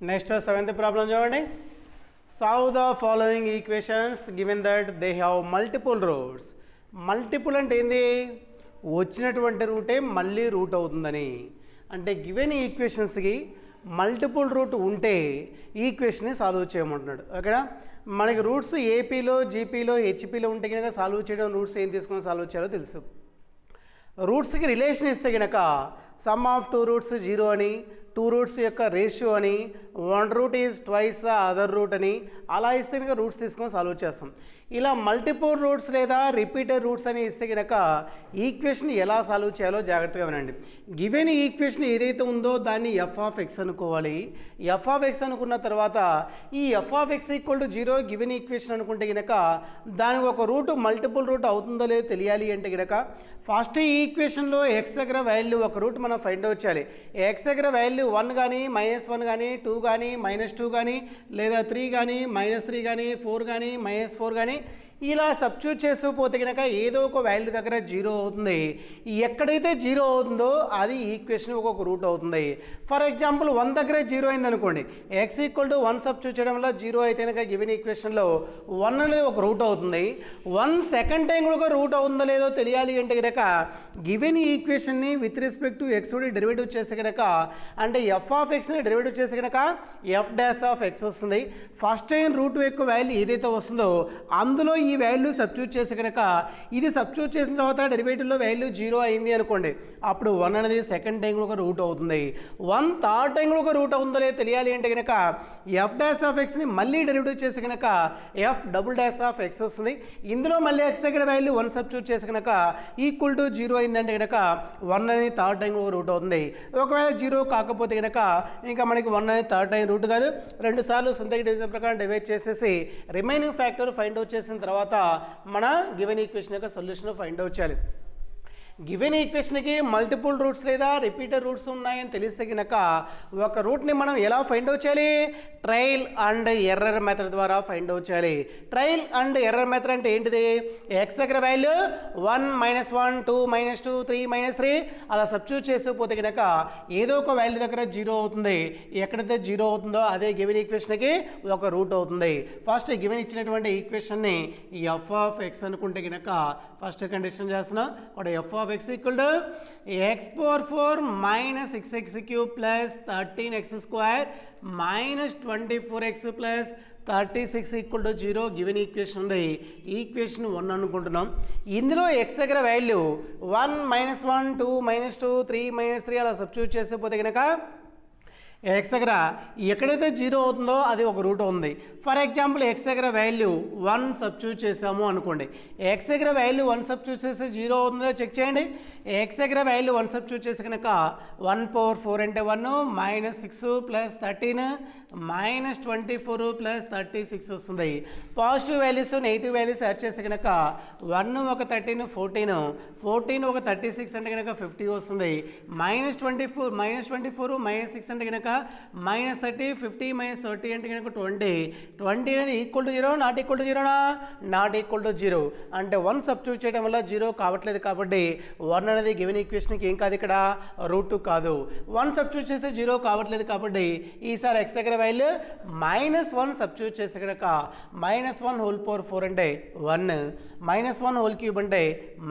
Next seventh problem చూడండి. Solve the following equations given that they have multiple roots. Multiple అంటే ఏంది? వచ్చినటువంటి రూటే మళ్ళీ రూట్ అవుతుందని. అంటే గివెన్ ఈక్వేషన్స్కి మల్టిపుల్ రూట్ ఉంటే ఈక్వేషన్ని సాల్వ్ చేయమంటున్నాడు. ఓకేనా? మనకి రూట్స్ ఏపీలో, జీపీలో, హెచ్పీలో ఉంటే కనుక సాల్వ్ చేయడం, రూట్స్ ఏం తీసుకొని సాల్వ్ చేయాలో తెలుసు. రూట్స్కి రిలేషన్ ఇస్తే కనుక సమ్ ఆఫ్ టూ రూట్స్ 0 అని, టూ రూట్స్ యొక్క రేషియో అని, one root is twice other root అని అలా ఇస్తే కనుక రూట్స్ తీసుకొని సాల్వ్ చేస్తాం. ఇలా మల్టిపుల్ రూట్స్ లేదా రిపీటెడ్ రూట్స్ అని ఇస్తే కనుక ఈక్వేషన్ ఎలా సాల్వ్ చేయాలో జాగ్రత్తగా వినండి. గివెన్ ఈక్వేషన్ ఏదైతే ఉందో దాన్ని ఎఫ్ ఆఫ్ ఎక్స్ అనుకోవాలి. ఎఫ్ ఆఫ్ ఎక్స్ అనుకున్న తర్వాత ఈ F of X equal to 0 given equation అనుకుంటే కనుక దానికి ఒక రూట్ మల్టిపుల్ రూట్ అవుతుందో లేదో తెలియాలి అంటే కనుక ఫస్ట్ ఈ ఈక్వేషన్లో ఎక్స్ దగ్గర వాల్యూ ఒక రూట్ మనం ఫైండ్ అవుట్ చేయాలి. ఎక్స్ దగ్గర వాల్యూ 1 కానీ -1 కానీ 2 కానీ -2 కానీ లేదా 3 కానీ -3 కానీ 4 కానీ -4 కానీ ఇలా సబ్స్టిట్యూట్ చేసుకుపోతే కనుక ఏదో ఒక వాల్యూ దగ్గర 0 అవుతుంది. ఎక్కడైతే 0 అవుతుందో అది ఈక్వేషన్ ఒక్కొక్క రూట్ అవుతుంది. ఫర్ ఎగ్జాంపుల్ 1 దగ్గర 0 అయింది అనుకోండి, ఎక్స్ ఈక్వల్ టు 1 సబ్స్టిట్యూట్ చేయడం వల్ల 0 అయితే కనుక గివెన్ ఈక్వేషన్లో 1 అనేది ఒక రూట్ అవుతుంది. 1 సెకండ్ టైం కూడా ఒక రూట్ అవుతుందో లేదో తెలియాలి అంటే కనుక గివెన్ ఈక్వేషన్ని with respect to X derivative చేస్తే కనుక అంటే ఎఫ్ ఆఫ్ ఎక్స్ని డెరివేటివ్ చేస్తే కనుక ఎఫ్ డాష్ ఆఫ్ ఎక్స్ వస్తుంది. ఫస్ట్ టైం రూట్ యొక్క వాల్యూ ఏదైతే వస్తుందో అందులో ఈ వాల్యూ సబ్స్టిట్యూట్ చేస్తే కనుక ఇది సబ్స్టిట్యూట్ చేసిన తర్వాత డెరివేటివ్లో వాల్యూ 0 అయింది అనుకోండి, అప్పుడు 1 అనేది సెకండ్ టైం ఒక రూట్ అవుతుంది. 1 థర్డ్ టైం ఒక రూట్ అవుతుందో లేదో తెలియాలి అంటే కనుక ఎఫ్ డాష్ ఆఫ్ ఎక్స్ని మళ్ళీ డెరివేటివ్ చేస్తే కనుక F double dash of X వస్తుంది. ఇందులో మళ్ళీ ఎక్స్ దగ్గర వాల్యూ 1 సబ్స్టిట్యూట్ చేస్తే కనుక ఈక్వల్ టు 0 అయిందంటే కనుక 1 అనేది థర్డ్ టైం ఒక రూట్ అవుతుంది. ఒకవేళ 0 కాకపోతే కనుక ఇంకా మనకి 1 అనేది థర్డ్ టైం రూట్ కాదు. 2 సార్లు సింథటిక్ డివిజన్ ప్రకారం డివైడ్ చేసేసి రిమైనింగ్ ఫ్యాక్టర్ ఫైండ్ అవుట్ చేసిన తర్వాత మన గివెన్ ఈక్వేషన్ యొక్క సొల్యూషన్ ఫైండ్ అవుట్ చేయాలి. గివెన్ ఈక్వేషన్కి మల్టిపుల్ రూట్స్ లేదా రిపీటెడ్ రూట్స్ ఉన్నాయని తెలిస్తే కనుక ఒక రూట్ని మనం ఎలా ఫైండ్ అవుట్ చేయాలి? ట్రయల్ అండ్ ఎర్రర్ మెథడ్ ద్వారా ఫైండ్ అవుట్ చేయాలి. ట్రయల్ అండ్ ఎర్రర్ మెథడ్ అంటే ఏంటిది? ఎక్స్ దగ్గర వాల్యూ 1 -1 2 -2 3 -3 అలా సబ్స్టిట్యూట్ చేసిపోతే కనుక ఏదో ఒక వాల్యూ దగ్గర 0 అవుతుంది. ఎక్కడైతే 0 అవుతుందో అదే గివెన్ ఈక్వేషన్కి ఒక రూట్ అవుతుంది. ఫస్ట్ గివెన్ ఇచ్చినటువంటి ఈక్వేషన్ని ఎఫ్ ఆఫ్ ఎక్స్ అనుకుంటే కనుక ఫస్ట్ కండిషన్ చేస్తున్నాం. ఒక F of x equal to x power 4 minus 6x cube plus 13x square minus 24x plus 36 equal to 0 given equation ఉంది. ఈక్వేషన్ 1 అనుకుంటున్నాం. ఇందులో x దగ్గర వాల్యూ 1 -1 2 -2 3 -3 అలా సబ్స్టిట్యూట్ చేసిపోతే కనుక ఎక్స్ దగ్గర ఎక్కడైతే 0 అవుతుందో అది ఒక రూట్ ఉంది. ఫర్ ఎగ్జాంపుల్ ఎక్స్ దగ్గర వాల్యూ 1 సబ్స్టిట్యూట్ చేసాము అనుకోండి, ఎక్స్ దగ్గర వాల్యూ 1 సబ్స్టిట్యూట్ చేస్తే 0 అవుతుందో చెక్ చేయండి. ఎక్స్ దగ్గర వాల్యూ 1 సబ్స్టిట్యూట్ చేసి కనుక 1 power 4 అంటే 1 -6 + 13 -24 + 36 వస్తుంది. Positive values negative values add చేస్తే కనుక 1 ఒక 13 14 14 ఒక 36 అంటే కనుక 50 వస్తుంది. -24 -6 అంటే కనుక -30 50 -30 అంటే కనుక 20 20 అనేది equal to 0 not equal to 0నా? నాట్ ఈక్వల్ టు 0 అంటే 1 సబ్స్టిట్యూట్ చేయడం వల్ల 0 కావట్లేదు కాబట్టి 1 అనేది గివెన్ ఈక్వేషన్కి ఏం కాదు, ఇక్కడ రూట్ కాదు. 1 సబ్స్టిట్యూట్ చేస్తే 0 కావట్లేదు కాబట్టి ఈసారి ఎక్స్ దగ్గర వాల్యూ -1 సబ్స్టిట్యూట్ చేస్తే కనుక -1 హోల్ పవర్ 4 అంటే 1 -1 హోల్ క్యూబ్ అంటే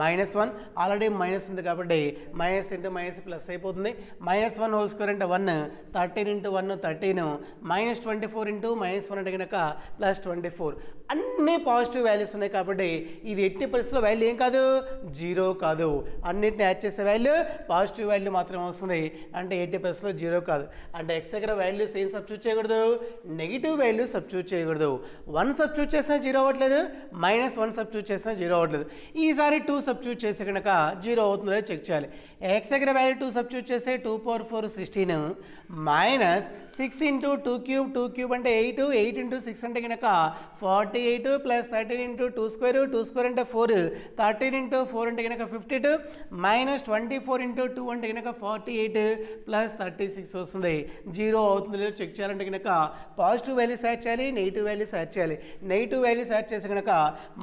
-1 ఆల్రెడీ మైనస్ ఉంది కాబట్టి మైనస్ ఇంటూ మైనస్ ప్లస్ అయిపోతుంది. -1 హోల్ స్క్వేర్ అంటే 1 13 × 1 13 -24 × -1 అంటే కనుక +24 అన్ని పాజిటివ్ వాల్యూస్ ఉన్నాయి కాబట్టి ఇది ఎట్టి పరిస్థితుల్లో వాల్యూ ఏం కాదు, 0 కాదు. అన్నిటిని యాడ్ చేసే వాల్యూ పాజిటివ్ వాల్యూ మాత్రమే వస్తుంది. అంటే ఎట్టి పరిస్థితుల్లో 0 కాదు. అంటే ఎక్స్ దగ్గర వాల్యూస్ ఏం సబ్స్టిట్యూట్ చేయకూడదు, నెగిటివ్ వాల్యూ సబ్స్టిట్యూట్ చేయకూడదు. 1 సబ్స్టిట్యూట్ చేసినా 0 అవ్వట్లేదు, -1 సబ్స్టిట్యూట్ చేసినా 0 అవ్వట్లేదు. ఈసారి 2 సబ్స్టిట్యూట్ చేస్తే కనుక 0 అవుతుందో చెక్ చేయాలి. ఎక్స్ దగ్గర వాల్యూ 2 సబ్స్టిట్యూట్ చేస్తే 2 power 4 16 -6 × 2 క్యూబ్ 2 క్యూబ్ అంటే 8 8 × 6 అంటే కనుక 48 + 13 × 2 స్క్వేర్ 2 స్క్వేర్ అంటే 4 13 × 4 అంటే కనుక 52 -24 × 2 అంటే కనుక 48 + 36 వస్తుంది. 0 అవుతుంది లేదో చెక్ చేయాలంటే కనుక పాజిటివ్ వాల్యూస్ యాడ్ చేయాలి, నెగిటివ్ వాల్యూస్ యాడ్ చేయాలి. నెగిటివ్ వాల్యూస్ యాడ్ చేసి కనుక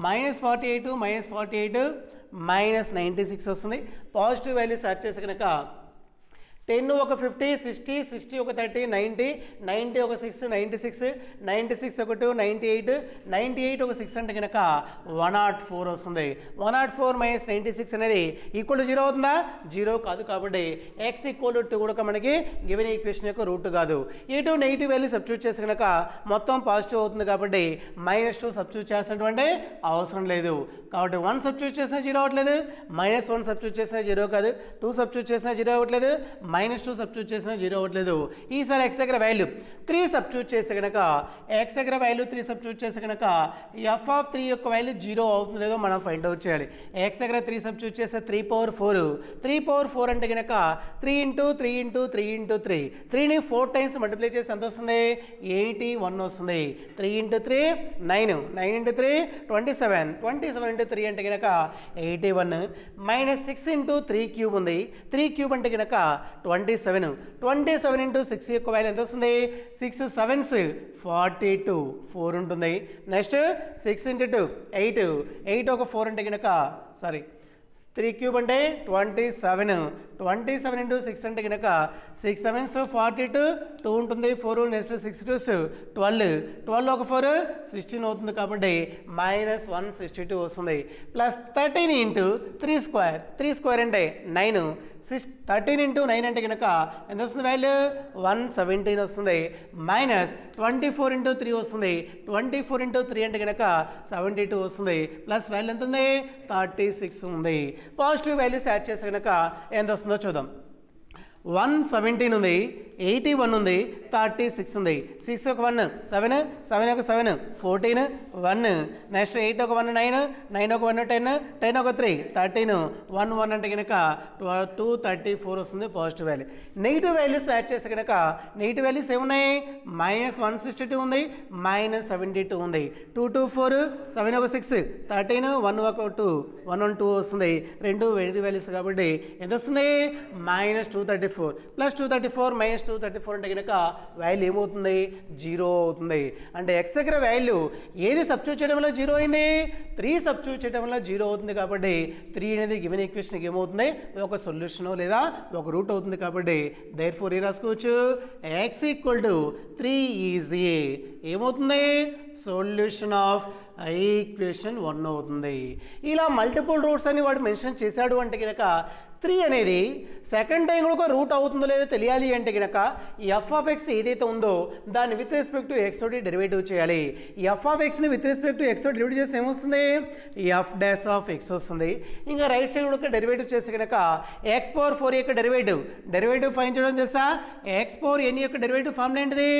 -48 -48 -96 వస్తుంది. పాజిటివ్ వాల్యూస్ యాడ్ చేసి కనుక 10 ఒక 50, 60, 60 ఒక 30, 90, 90 ఒక 6, 96, 96 ఒక 2, 98, 98 ఒక 6 అంటే కనుక 104 వస్తుంది. 104 మైనస్ 96 అనేది ఈక్వల్ టు 0 అవుతుందా? 0 కాదు. కాబట్టి x ఈక్వల్ టు 2 కూడా మనకి గివెన్ ఈక్వేషన్ యొక్క రూట్ కాదు. ఈ 2 నెగిటివ్ వాల్యూ సబ్స్టిట్యూట్ చేసి కనుక మొత్తం పాజిటివ్ అవుతుంది. కాబట్టి -2 సబ్స్టిట్యూట్ చేసినటువంటి అవసరం లేదు. కాబట్టి 1 సబ్స్టిట్యూట్ చేసినా 0 అవ్వట్లేదు, -1 సబ్స్టిట్యూట్ చేసినా 0 కాదు, 2 సబ్స్టిట్యూట్ చేసినా 0 అవ్వట్లేదు, -2 సబ్స్టిట్యూట్ చేసినా 0 అవ్వట్లేదు. ఈసారి x దగ్గర వాల్యూ 3 సబ్స్టిట్యూట్ చేస్తే కనుక x దగ్గర వాల్యూ 3 సబ్స్టిట్యూట్ చేస్తే కనుక f ఆఫ్ 3 యొక్క వాల్యూ 0 అవుతుందో లేదో మనం ఫైండ్ అవుట్ చేయాలి. x దగ్గర 3 సబ్స్టిట్యూట్ చేస్తే 3/4, 3/4 అంటే కనుక 3 × 3 × 3 × 3, 3ని 4 టైమ్స్ మల్టిప్లై చేసి ఎంత వస్తుంది? 81 వస్తుంది. 3 × 3 9, 9 × 3 27, 27 × 3 అంటే కనుక 81, -6 × 3 క్యూబ్ ఉంది. 3 క్యూబ్ అంటే కనుక 27, 27 × 6 యొక్క వాల్యూ ఎంత వస్తుంది? 6 7s 42, 4 ఉంటుంది. నెక్స్ట్ 6 × 2 8, 8 ఒక 4 అంటే కనుక 3 క్యూబ్ అంటే 27, 27 × 6 అంటే కనుక 6 7s 42, 2 ఉంటుంది, 4 నెక్స్ట్ 6 2s 12, 12 ఒక 4 16 అవుతుంది. కాబట్టి -162 వస్తుంది. ప్లస్ 13 × 3 స్క్వేర్, 3 స్క్వేర్ అంటే 9, 13 × 9 అంటే కనుక ఎంత వస్తుంది వాల్యూ? 117 వస్తుంది. -24 × 3 వస్తుంది. 24 × 3 అంటే కనుక 72 వస్తుంది. ప్లస్ వాల్యూ ఎంత ఉంది? 36 ఉంది. పాజిటివ్ వాల్యూస్ యాడ్ చేస్తే కనుక ఎంత వస్తుందో చూద్దాం. 117 ఉంది, 81 ఉంది, 36 ఉంది. 6 ఒక 1 7, 7 ఒక 7 14, 1 నెక్స్ట్ 8 ఒక 1 9, 9 ఒక 1 10, 10 ఒక 3 13, 1 1 అంటే కనుక 234 వస్తుంది positive value. Negative values add చేస్తే కనుక నెగిటివ్ వాల్యూస్ ఏమున్నాయి? -162 ఉంది, -72 ఉంది. 2 2 4, 7 ఒక 6 13, 1 ఒక 2 1 1 2 వస్తుంది. రెండు నెగిటివ్ వాల్యూస్ కాబట్టి ఎంత వస్తుంది? -234 ప్లస్ 234 - 234 అంటే కనుక వాల్యూ ఏమవుతుంది? 0 అవుతుంది. అంటే x దగ్గర వాల్యూ ఏది సబ్స్టిట్యూట్ చేయడం వల్ల 0 అయింది? 3 సబ్స్టిట్యూట్ చేయడం వల్ల 0 అవుతుంది. కాబట్టి 3 అనేది గివెన్ ఈక్వేషన్కి ఏమవుతుంది? ఒక సొల్యూషన్ లేదా ఒక రూట్ అవుతుంది. కాబట్టి దేర్ఫోర్ ఏం రాసుకోవచ్చు? x = 3 ఈజ్ ఏమవుతుంది? సొల్యూషన్ ఆఫ్ ఈక్వేషన్ 1 అవుతుంది. ఇలా మల్టిపుల్ రూట్స్ అని వాడు మెన్షన్ చేశాడు అంటే కనుక 3 అనేది సెకండ్ టైం కూడా ఒక రూట్ అవుతుందో లేదో తెలియాలి అంటే కనుక f ఆఫ్ x ఏదైతే ఉందో దాన్ని విత్ రెస్పెక్ట్ టు x తోటి డెరివేటివ్ చేయాలి. f ఆఫ్ x ని విత్ రెస్పెక్ట్ టు x తోటి డెరివేటివ్ చేస్తే ఏమొస్తుంది? f డాష్ ఆఫ్ x వస్తుంది. ఇంకా రైట్ సైడ్ కూడా డెరివేటివ్ చేస్తే కనుక x⁴ యొక్క డెరివేటివ్ ఫైండ్ చేయడం తెలుసా? x⁴n యొక్క డెరివేటివ్ ఫార్ములా ఏంటిది?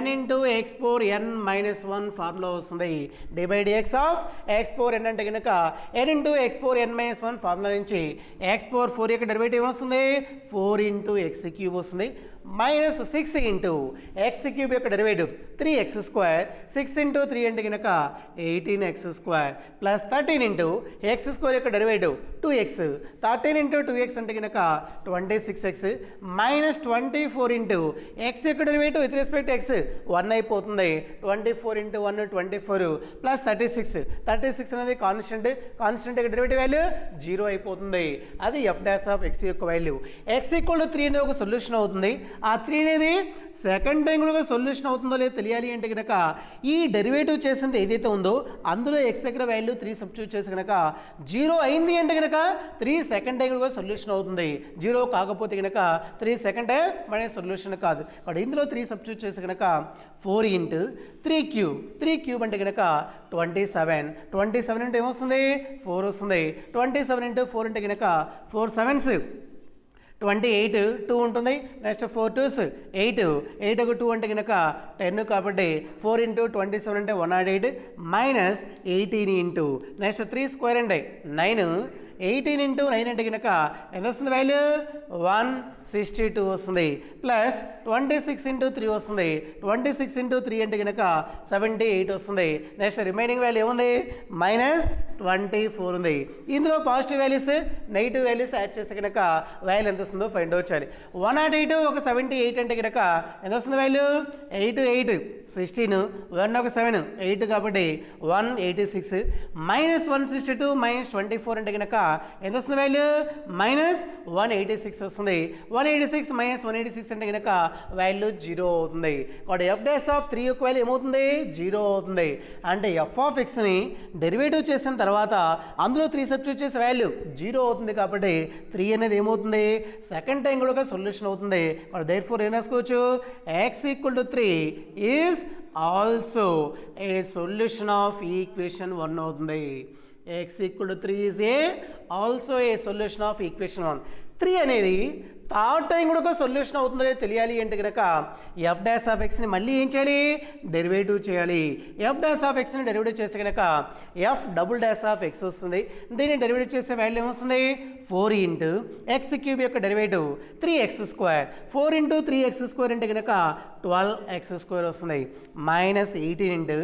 n × x⁴n - 1 ఫార్ములా వస్తుంది. /dx ఆఫ్ x⁴n అంటే కనుక n × x⁴n - 1 ఫార్ములా నుంచి x⁴ 4 యొక్క డెరివేటివ్ వస్తుంది 4 × x³ వస్తుంది. -6 × x³ యొక్క డెరివేటివ్ 3x², 6 × 3 అంటే కనుక 18x² ప్లస్ 13 × x² యొక్క డెరివేటివ్ 2x, 13 × 2x అంటే కనుక 26x -24 × x యొక్క డెరివేటివ్ విత్ రెస్పెక్ట్ x 1 అయిపోతుంది. 24 × 1 24 ప్లస్ 36 అనేది కాన్స్టెంట్ యొక్క డెరివేటివ్ వాల్యూ 0 అయిపోతుంది. అది f డాష్ ఆఫ్ x యొక్క వాల్యూ. x = 3 అనేది ఒక సొల్యూషన్ అవుతుంది. ఆ 3 అనేది సెకండ్ టైం కూడా సొల్యూషన్ అవుతుందో లేదో తెలియాలి అంటే కనుక ఈ డెరివేటివ్ చేసింది ఏదైతే ఉందో అందులో x దగ్గర వాల్యూ 3 సబ్స్టిట్యూట్ చేసి కనుక 0 అయింది అంటే కనుక 3 సెకండ్ టైం కూడా సొల్యూషన్ అవుతుంది. 0 కాకపోతే కనుక 3 సెకండ్ టైం మన సొల్యూషన్ కాదు. కాబట్టి ఇందులో 3 సబ్స్టిట్యూట్ చేసి కనుక 4 × 3³ 3³ అంటే కనుక 27 అంటే ఏమొస్తుంది? 4 వస్తుంది. 27 × 4 అంటే కనుక 4 7s 28, 2 ఉంటుంది. నెక్స్ట్ 4 2s 8, 8 ఒక 2 అంటే కనుక 10 కాబట్టి 4 × 27 అంటే 108 -18 నెక్స్ట్ 3 స్క్వేర్ అంటే 9, 18 × 9 అంటే కనుక ఎంత వస్తుంది వాల్యూ? 162 వస్తుంది. ప్లస్ 26 × 3 వస్తుంది. 26 × 3 అంటే కనుక 78 వస్తుంది. నెక్స్ట్ రిమైనింగ్ వాల్యూ ఏముంది? -24 ఉంది. ఇందులో positive values negative values add చేస్తే కనుక వాల్యూ ఎంత వస్తుందో ఫైండ్ అవుట్ చేయాలి. 108 ఒక 78 అంటే కనుక ఎంత వస్తుంది వాల్యూ? 8 8 16, 1 ఒక 7 8 కాబట్టి 186 -162 - 24 అంటే కనుక ఎంత వస్తుంది వాల్యూ -186 వస్తుంది. 186 - 186 అంటే కనుక వాల్యూ 0 అవుతుంది. కాబట్టి ఎఫ్ డాష్ ఆఫ్ 3 యొక్క వాల్యూ ఏమవుతుంది 0 అవుతుంది. అంటే ఎఫ్ ఆఫ్ ఎక్స్ని డెరివేటివ్ చేసిన తర్వాత అందులో 3 సబ్స్టిట్యూట్ చేసే వాల్యూ 0 అవుతుంది. కాబట్టి 3 అనేది ఏమవుతుంది సెకండ్ టైం కూడా ఒక సొల్యూషన్ అవుతుంది. దేర్ఫోర్ ఏం రాసుకోవచ్చు x = 3 is also a solution of equation 1 అవుతుంది. x = 3 is a also a solution of equation 1. 3 అనేది థర్డ్ టైం కూడా ఒక సొల్యూషన్ అవుతుందో తెలియాలి అంటే కనుక ఎఫ్ డాష్ ఆఫ్ ఎక్స్ని మళ్ళీ ఏం చేయాలి డెరివేటివ్ చేయాలి. ఎఫ్ డాష్ ఆఫ్ ఎక్స్ని డెరివేటివ్ చేస్తే కనుక F double dash of X వస్తుంది. దీన్ని డెరివేటివ్ చేసే వాల్యూ ఏమొస్తుంది 4 × x³ యొక్క డెరివేటివ్ 3x². 4 × 3x² అంటే కనుక 12x² వస్తుంది. -18 ×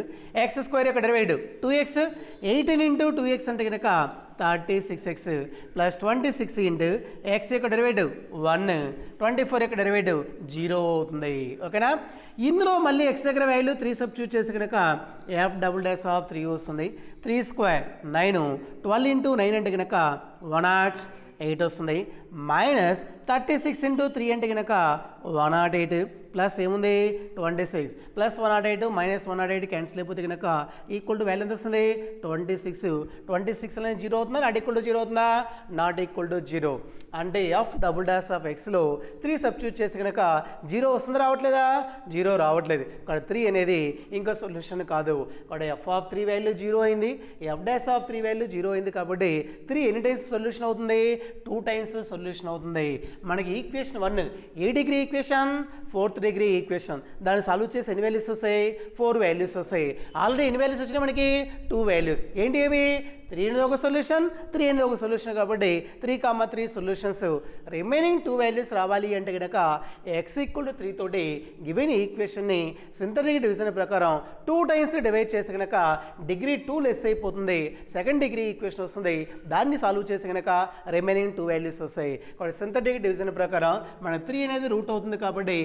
x² యొక్క డెరివేటివ్ 2x. 18 × 2x అంటే కనుక 36x ప్లస్ 26 × x యొక్క డెరివేటివ్ 1. 24 యొక్క డెరివేటివ్ 0 అవుతుంది. ఓకేనా. ఇందులో మళ్ళీ x దగ్గర వాల్యూ 3 సబ్స్టిట్యూట్ చేసి కనుక ఎఫ్ డబుల్ డాష్ ఆఫ్ 3 వస్తుంది. 3² 9. 12 × 9 అంటే కనుక 108 వస్తుంది. -36 × 3 అంటే కనుక 108 ప్లస్ ఏముంది 26 ప్లస్ 108 -108 క్యాన్సిల్ అయిపోతే కనుక ఈక్వల్ టు వాల్యూ ఎంత వస్తుంది 26. 26 అనేది 0 అవుతుందా నాట్ ఈక్వల్ టు 0 అవుతుందా నాట్ ఈక్వల్ టు 0. అంటే ఎఫ్ డబుల్ డాష్ ఆఫ్ ఎక్స్లో 3 సబ్స్టిట్యూట్ చేసి కనుక 0 వస్తుంది రావట్లేదా 0 రావట్లేదు. ఇక్కడ 3 అనేది ఇంకా సొల్యూషన్ కాదు. ఇక్కడ ఎఫ్ ఆఫ్ 3 వాల్యూ 0 అయింది. ఎఫ్ డాష్ ఆఫ్ 3 వాల్యూ 0 అయింది. కాబట్టి 3 ఎన్ని టైమ్స్ సొల్యూషన్ అవుతుంది 2 టైమ్స్ సొల్యూషన్ అవుతుంది. మనకి ఈక్వేషన్ 1 ఏ degree equation 4th degree equation. దాన్ని సాల్వ్ చేసి ఎన్ని వాల్యూస్ వస్తాయి 4 వాల్యూస్ వస్తాయి. ఆల్రెడీ ఎన్ని వాల్యూస్ వచ్చినాయి మనకి 2 వాల్యూస్. ఏంటి ఏవి 3 అనేది ఒక సొల్యూషన్ 3 అనేది ఒక సొల్యూషన్. కాబట్టి 3, 3 సొల్యూషన్స్. రిమైనింగ్ 2 వాల్యూస్ రావాలి అంటే కనుక x = 3 తోటి గివెన్ ఈక్వేషన్ని సింథటిక్ డివిజన్ ప్రకారం 2 టైమ్స్ డివైడ్ చేసి కనుక డిగ్రీ 2 లెస్ అయిపోతుంది. సెకండ్ డిగ్రీ ఈక్వేషన్ వస్తుంది. దాన్ని సాల్వ్ చేసి కనుక రిమైనింగ్ 2 వాల్యూస్ వస్తాయి. కాబట్టి సింథటిక్ డివిజన్ ప్రకారం మన 3 అనేది రూట్ అవుతుంది. కాబట్టి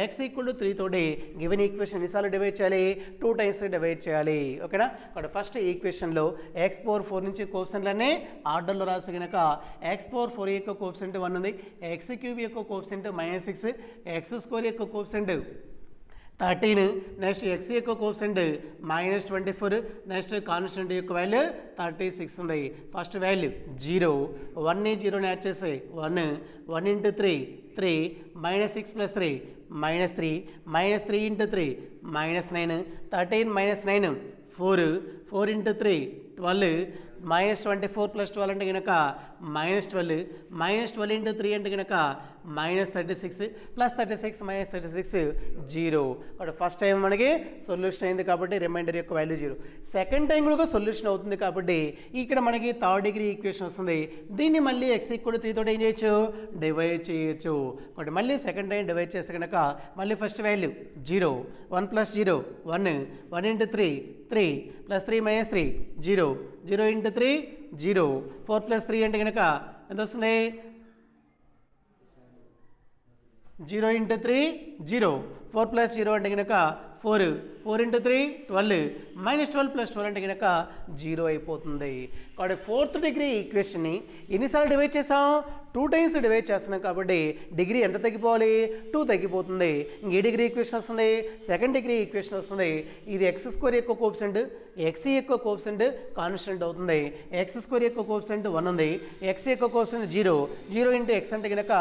x = 3 తోటి గివెన్ ఈక్వేషన్ ఎన్నిసార్లు డివైడ్ చేయాలి 2 టైమ్స్ డివైడ్ చేయాలి. ఓకేనా. కాబట్టి ఫస్ట్ ఈక్వేషన్లో x⁴ నుంచి కోఎఫిషియంట్లన్నీ ఆర్డర్లో రాసి కనుక x⁴ యొక్క కోఎఫిషియంట్ 1 ఉంది. x³ యొక్క కోఎఫిషియంట్ -6. x² యొక్క కోఎఫిషియంట్ 13. నెక్స్ట్ x యొక్క కోఎఫిషియంట్ -24. నెక్స్ట్ కాన్స్టెంట్ యొక్క వాల్యూ 36 ఉంది. First value 0. 1ని 0ని యాడ్ చేసి 1. 1 × 3 3 -6 + 3 -3 -3 × 3 -9. 13 - 9 4. 4 × 3 12. -24 + 12 అంటే కనుక -12. -12 × 3 అంటే కనుక -36 ప్లస్ 36 -36 0. కాబట్టి ఫస్ట్ టైం మనకి సొల్యూషన్ అయింది కాబట్టి రిమైండర్ యొక్క వాల్యూ 0. సెకండ్ టైం కూడా సొల్యూషన్ అవుతుంది కాబట్టి ఇక్కడ మనకి థర్డ్ డిగ్రీ ఈక్వేషన్ వస్తుంది. దీన్ని మళ్ళీ x = 3 తోటి ఏం చేయొచ్చు డివైడ్ చేయొచ్చు. కాబట్టి మళ్ళీ సెకండ్ టైం డివైడ్ చేస్తే కనుక మళ్ళీ ఫస్ట్ వాల్యూ 0. 1 + 0 1. 1 × 3 3 + 3 - 3 0. 0 × 3 0. 4 + 3 అంటే కనుక ఎంత వస్తుంది 0 × 3 0. 4 + 0 అంటే కనుక 4. 4 × 3 12. -12 + 12 అంటే కనుక 0 అయిపోతుంది. కాబట్టి 4th డిగ్రీ ఈక్వేషన్ని ఎన్నిసార్లు డివైడ్ చేసాం 2 టైమ్స్ డివైడ్ చేస్తున్నాం. కాబట్టి డిగ్రీ ఎంత తగ్గిపోవాలి 2 తగ్గిపోతుంది. ఇంకే డిగ్రీ ఈక్వేషన్ వస్తుంది సెకండ్ డిగ్రీ ఈక్వేషన్ వస్తుంది. ఇది x² యొక్క కోఎఫిషియంట్ x యొక్క కోఎఫిషియంట్ కాన్స్టెంట్ అవుతుంది. x² యొక్క కోఎఫిషియంట్ 1 ఉంది. x యొక్క కోఎఫిషియంట్ 0. 0 × x అంటే కనుక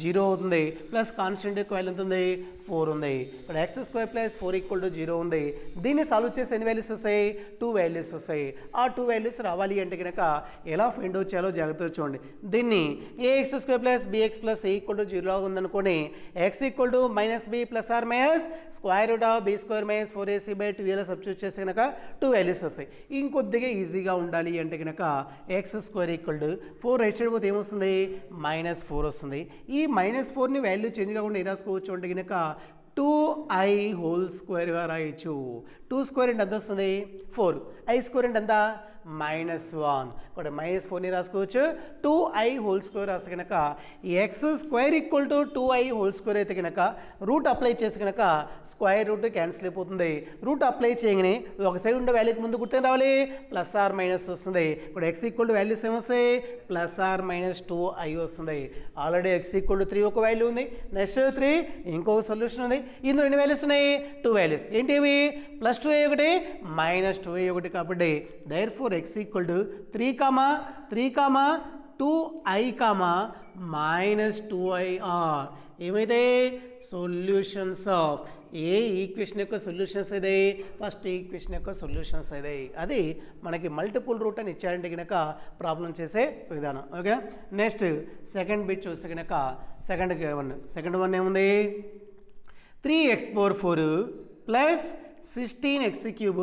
0 అవుతుంది. ప్లస్ కాన్స్టెంట్ యొక్క వాల్యూ ఎంత ఉంది 4 ఉంది. ఇక్కడ x² + 4 = 0 ఉంది. దీన్ని సాల్వ్ చేసి ఎన్ని వాల్యూస్ వస్తాయి 2 వాల్యూస్ వస్తాయి. ఆ 2 వాల్యూస్ రావాలి అంటే కనుక ఎలా ఫైండ్ అవుట్ చేయాలో జాగ్రత్తగా చూడండి. దీన్ని ax² + bx + c = 0 ఉందనుకోని x = -b ± √b² - 4ac/2 ఇలా సబ్స్టిట్యూట్ చేస్తే కనుక 2 వాల్యూస్ వస్తాయి. ఇంకొద్దిగా ఈజీగా ఉండాలి అంటే కనుక x² = 4 రైట్ సైడ్ పోతే ఏమొస్తుంది -4 వస్తుంది. ఈ -4ని వాల్యూ చేంజ్ కాకుండా ఏ రాసుకోవచ్చు అంటే కనుక 2i² రాయొచ్చు. 2² అంటే ఎంత వస్తుంది 4. i² అంటే ఎంత -1 ఇక్కడ -4ని రాసుకోవచ్చు 2i హోల్ స్క్వేర్ రాస్తే కనుక x square equal to 2i whole square అయితే కనుక రూట్ అప్లై చేస్తే కనుక స్క్వేర్ రూట్ క్యాన్సిల్ అయిపోతుంది రూట్ అప్లై చేయగానే ఒక సైడ్ ఉండే వాల్యూకి ముందు గుర్తు రావాలి ప్లస్ ఆర్ మైనస్ వస్తుంది ఇప్పుడు x ఈక్వల్ టు వాల్యూస్ ఏమొస్తాయి ప్లస్ ఆర్ మైనస్ 2i వస్తుంది ఆల్రెడీ x ఈక్వల్ టు 3 ఒక వాల్యూ ఉంది నెక్స్ట్ 3 ఇంకొక సొల్యూషన్ ఉంది ఇందులో ఎన్ని వాల్యూస్ ఉన్నాయి 2 వాల్యూస్ ఏంటి ఇవి ప్లస్ 2a ఒకటి మైనస్ 2a ఒకటి కాబట్టి therefore x equal to 3 2i minus 2i are ఏమైతే సొల్యూషన్స్ ఆఫ్ ఏ ఈక్వేషన్ యొక్క సొల్యూషన్స్ ఇదే ఫస్ట్ ఈక్వేషన్ యొక్క సొల్యూషన్స్ ఇదే అది మనకి మల్టిపుల్ రూట్ అని ఇచ్చారంటే కనుక ప్రాబ్లం చేసే విధానం ఓకే నెక్స్ట్ సెకండ్ బిట్ చూస్తే కనుక సెకండ్ వన్ ఏముంది 3x power 4 plus 16x cube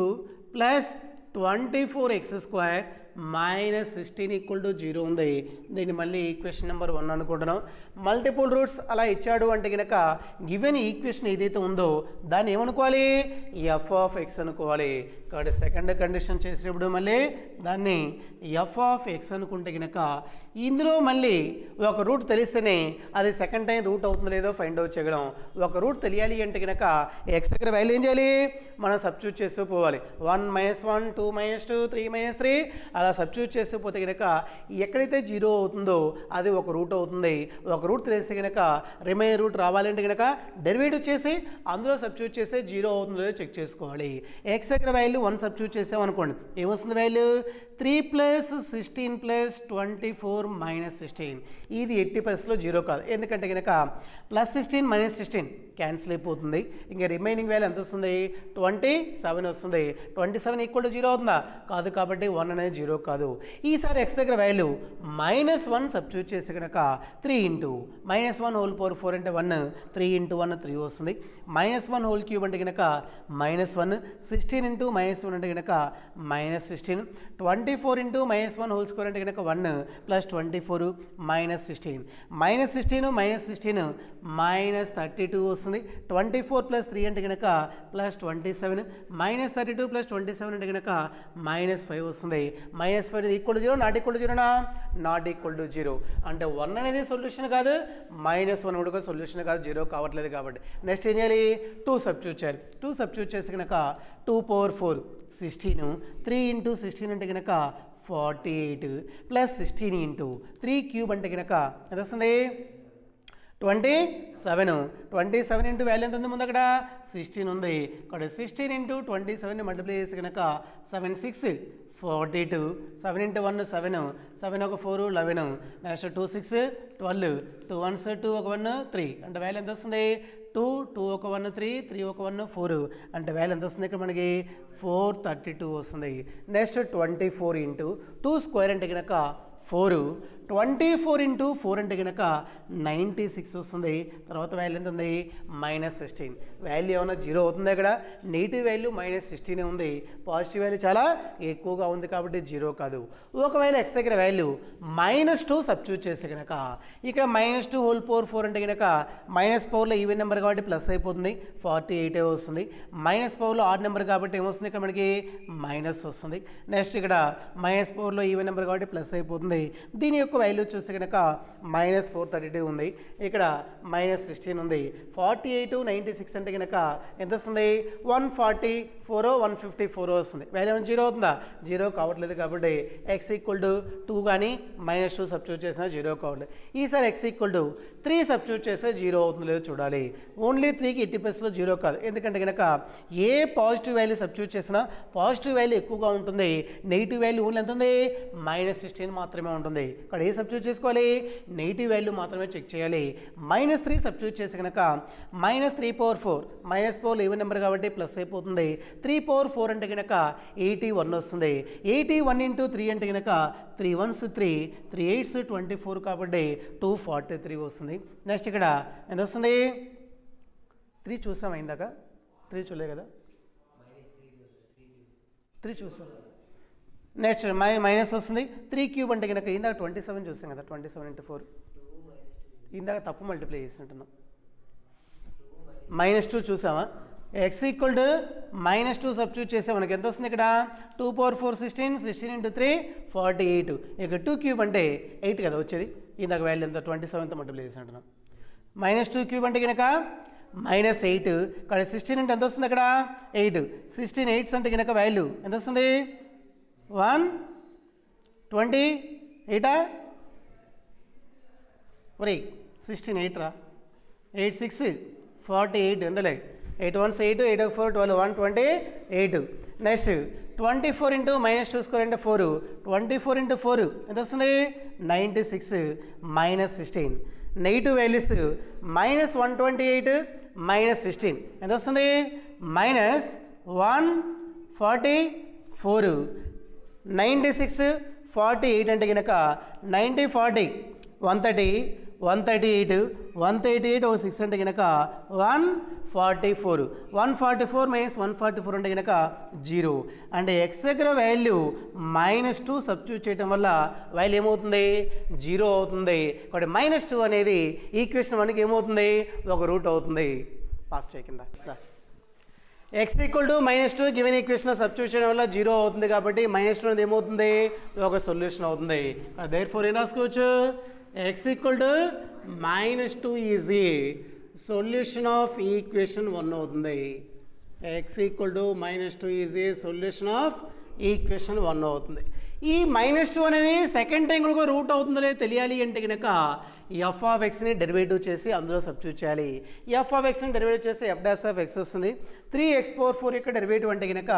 plus 24x square minus 16 equal to 0 ఉంది దీన్ని మళ్ళీ ఈక్వేషన్ నెంబర్ 1 అనుకుంటున్నాం మల్టిపుల్ రూట్స్ అలా ఇచ్చాడు అంటే కనుక గివెన్ ఈక్వేషన్ ఏదైతే ఉందో దాన్ని ఏమనుకోవాలి ఎఫ్ ఆఫ్ ఎక్స్ అనుకోవాలి కాబట్టి సెకండ్ కండిషన్ చేసేటప్పుడు మళ్ళీ దాన్ని ఎఫ్ ఆఫ్ ఎక్స్ అనుకుంటే కనుక ఇందులో మళ్ళీ ఒక రూట్ తెలిస్తేనే అది సెకండ్ టైం రూట్ అవుతుందో లేదో ఫైండ్ అవుట్ చేయగలం ఒక రూట్ తెలియాలి అంటే కనుక ఎక్స్ దగ్గర వాల్యూ ఏం చేయాలి మనం సబ్స్టిట్యూట్ చేస్తూ పోవాలి 1 - 1 2 - 2 3 - 3 అలా సబ్స్టిట్యూట్ చేస్తూ పోతే కనుక ఎక్కడైతే 0 అవుతుందో అది ఒక రూట్ అవుతుంది ఒక రూట్ తెలిస్తే కనుక రిమైన్ రూట్ రావాలంటే కనుక డెరివేటివ్ చేసి అందులో సబ్స్టిట్యూట్ చేస్తే 0 అవుతుందో లేదో చెక్ చేసుకోవాలి ఎక్స్ దగ్గర వాల్యూ 1 సబ్స్టిట్యూట్ చేసామనుకోండి ఏమొస్తుంది వాల్యూ 3 + 16 + 24 -16 ఇది ఎట్టి పరిస్థితుల్లో 0 కాదు ఎందుకంటే కనుక +16 -16 క్యాన్సిల్ అయిపోతుంది ఇంకా రిమైనింగ్ వాల్యూ ఎంత వస్తుంది 27 వస్తుంది 27 ఈక్వల్ టు 0 అవుతుందా కాదు కాబట్టి 1 అనేది 0 కాదు ఈసారి x దగ్గర వాల్యూ -1 సబ్స్టిట్యూట్ చేస్తే కనుక 3 ఇంటూ -1 హోల్ పవర్ 4 అంటే 1 3 ఇంటూ 1 3 వస్తుంది -1 హోల్ క్యూబ్ అంటే కనుక -1 16 ఇంటూ -1 అంటే కనుక -16 24 ఇంటూ -1 హోల్ స్క్వేర్ అంటే కనుక 1 + 24 -16 -16 -32 వస్తుంది 24 + 3 అంటే కనుక +27 -32 + 27 అంటే కనుక -5 వస్తుంది -5 equal to 0 not equal to 0నా నాట్ ఈక్వల్ టు 0 అంటే 1 అనేది సొల్యూషన్ కాదు -1 కూడా సొల్యూషన్ కాదు 0 కావట్లేదు కాబట్టి నెక్స్ట్ ఏం చేయాలి 2 సబ్స్టిట్యూట్ చేయాలి 2 సబ్స్టిట్యూట్ చేస్తే కనుక 2 పవర్ 4 16 3 ఇంటూ 16 అంటే కనుక 48 + 16 ఇంటూ 3 క్యూబ్ అంటే కనుక ఎంత వస్తుంది 27 ఇంటూ వాల్యూ ఎంత ఉంది ముందు అక్కడ 16 ఉంది ఇక్కడ 16 ఇంటూ 27ని మల్టిప్లై చేసి కనుక 7 6 42 7 ఇంటూ 1 7 7 ఒక 4 11 నెక్స్ట్ 2 6 12 2 1s 2 ఒక 1 3 అంటే వాల్యూ ఎంత వస్తుంది 2 2 ఒక 1 3 3 ఒక 1 4 అంటే వాల్యూ ఎంత వస్తుంది ఇక్కడ మనకి 432 వస్తుంది నెక్స్ట్ 24 ఇంటూ 2 స్క్వేర్ అంటే కనుక 4 24 ఇంటూ 4 అంటే కనుక 96 వస్తుంది తర్వాత వాల్యూ ఎంత ఉంది -16 వాల్యూ ఏమైనా 0 అవుతుంది ఇక్కడ నెగిటివ్ వాల్యూ -16 ఉంది పాజిటివ్ వాల్యూ చాలా ఎక్కువగా ఉంది కాబట్టి 0 కాదు ఒకవేళ x దగ్గర వాల్యూ -2 సబ్స్టిట్యూట్ చేస్తే కనుక ఇక్కడ -2 హోల్ పవర్ 4 అంటే కనుక మైనస్ పవర్లో ఈవెన్ నెంబర్ కాబట్టి ప్లస్ అయిపోతుంది 48 వస్తుంది మైనస్ పవర్లో ఆడ్ నెంబర్ కాబట్టి ఏమొస్తుంది ఇక్కడ మనకి మైనస్ వస్తుంది నెక్స్ట్ ఇక్కడ మైనస్ పవర్లో ఈవెన్ నెంబర్ కాబట్టి ప్లస్ అయిపోతుంది దీని యొక్క వాల్యూ చూస్తే కనుక -432 ఉంది ఇక్కడ -16 ఉంది 48 96 అంటే కనుక ఎంత వస్తుంది 144 154 వస్తుంది వాల్యూ 0 అవుతుందా 0 కావట్లేదు కాబట్టి x ఈక్వల్ టు 2 కానీ -2 సబ్స్టిట్యూట్ చేసినా 0 కావాలి ఈసారి x ఈక్వల్ టు 3 సబ్స్టిట్యూట్ చేస్తే 0 అవుతుందో లేదో చూడాలి ఓన్లీ 3కి 80% 0 కాదు ఎందుకంటే కనుక ఏ పాజిటివ్ వాల్యూ సబ్స్టిట్యూట్ చేసినా పాజిటివ్ వాల్యూ ఎక్కువగా ఉంటుంది నెగిటివ్ వాల్యూ ఓన్లీ ఎంత ఉంది -16 మాత్రమే ఉంటుంది ఇక్కడ ఏ సబ్స్టిట్యూట్ చేసుకోవాలి నెగిటివ్ వాల్యూ మాత్రమే చెక్ చేయాలి -3 సబ్స్టిట్యూట్ చేసి కనుక -3/4 మైనస్ పవర్లో ఈవెన్ నెంబర్ కాబట్టి ప్లస్ అయిపోతుంది 3/4 అంటే కనుక 81 వస్తుంది 81 ఇంటూ 3 అంటే కనుక 3 1s 3 3 8s 24 కాబట్టి 243 వస్తుంది నెక్స్ట్ ఇక్కడ ఎంత వస్తుంది 3 చూసాం అయిందాక 3 చూడలే కదా 3 చూసాం నెక్స్ట్ మైనస్ వస్తుంది 3 క్యూబ్ అంటే కనుక ఇందాక 27 చూసాం కదా 27 ఇంటూ 4 ఇందాక తప్పు మల్టిప్లై చేస్తుంటున్నాం -2 చూసామా x ఈక్వల్ టు -2 సబ్స్టిట్యూట్ చేస్తే మనకి ఎంత వస్తుంది ఇక్కడ 2 పవర్ 4 16 16 ఇంటూ 3 48 ఇక 2 క్యూబ్ అంటే 8 కదా వచ్చేది ఇందాక వాల్యూ ఎంత 27తో మల్టిప్లై చేసి అంటున్నాం -2 క్యూబ్ అంటే కనుక -8 ఇక్కడ 16 అంటే ఎంత వస్తుంది అక్కడ 8 16 8 అంటే కనుక వాల్యూ ఎంత వస్తుంది 128 మరి 16 8 రా 8 6 48 ఎంతలే 8 1 8 8 4 12 128 నెక్స్ట్ 24 ఇంటూ -2 స్క్వేర్ అంటే 4 24 ఇంటూ 4 ఎంత వస్తుంది 96 -16 నెగిటివ్ వాల్యూస్ -128 -16 ఎంత వస్తుంది -144 96 48 అంటే కనుక 90 40 130 138 138 ఒక 6 అంటే కనుక 144 144 మైనస్ 144 అంటే కనుక 0 అంటే x దగ్గర వాల్యూ -2 సబ్స్టిట్యూట్ చేయడం వల్ల వాల్యూ ఏమవుతుంది 0 అవుతుంది కాబట్టి -2 అనేది ఈక్వేషన్ 1కి ఏమవుతుంది ఒక రూట్ అవుతుంది పాస్ చేయకుండా x equal to -2 given equation substitute చేయడం వల్ల 0 అవుతుంది కాబట్టి -2 అనేది ఏమవుతుంది ఒక సొల్యూషన్ అవుతుంది దేర్ఫోర్ ఏం రాసుకోవచ్చు x equal to -2 is a solution of equation 1 అవుతుంది x equal to -2 is a solution of equation 1 అవుతుంది ఈ -2 అనేది సెకండ్ టైం కూడా రూట్ అవుతుందో లేదో తెలియాలి అంటే కనుక f ఆఫ్ xని డెరివేటివ్ చేసి అందులో సబ్స్టిట్యూట్ చేయాలి f ఆఫ్ xని డెరివేటివ్ చేస్తే f డాష్ ఆఫ్ x వస్తుంది 3x పవర్ 4 యొక్క డెరివేటివ్ అంటే కనుక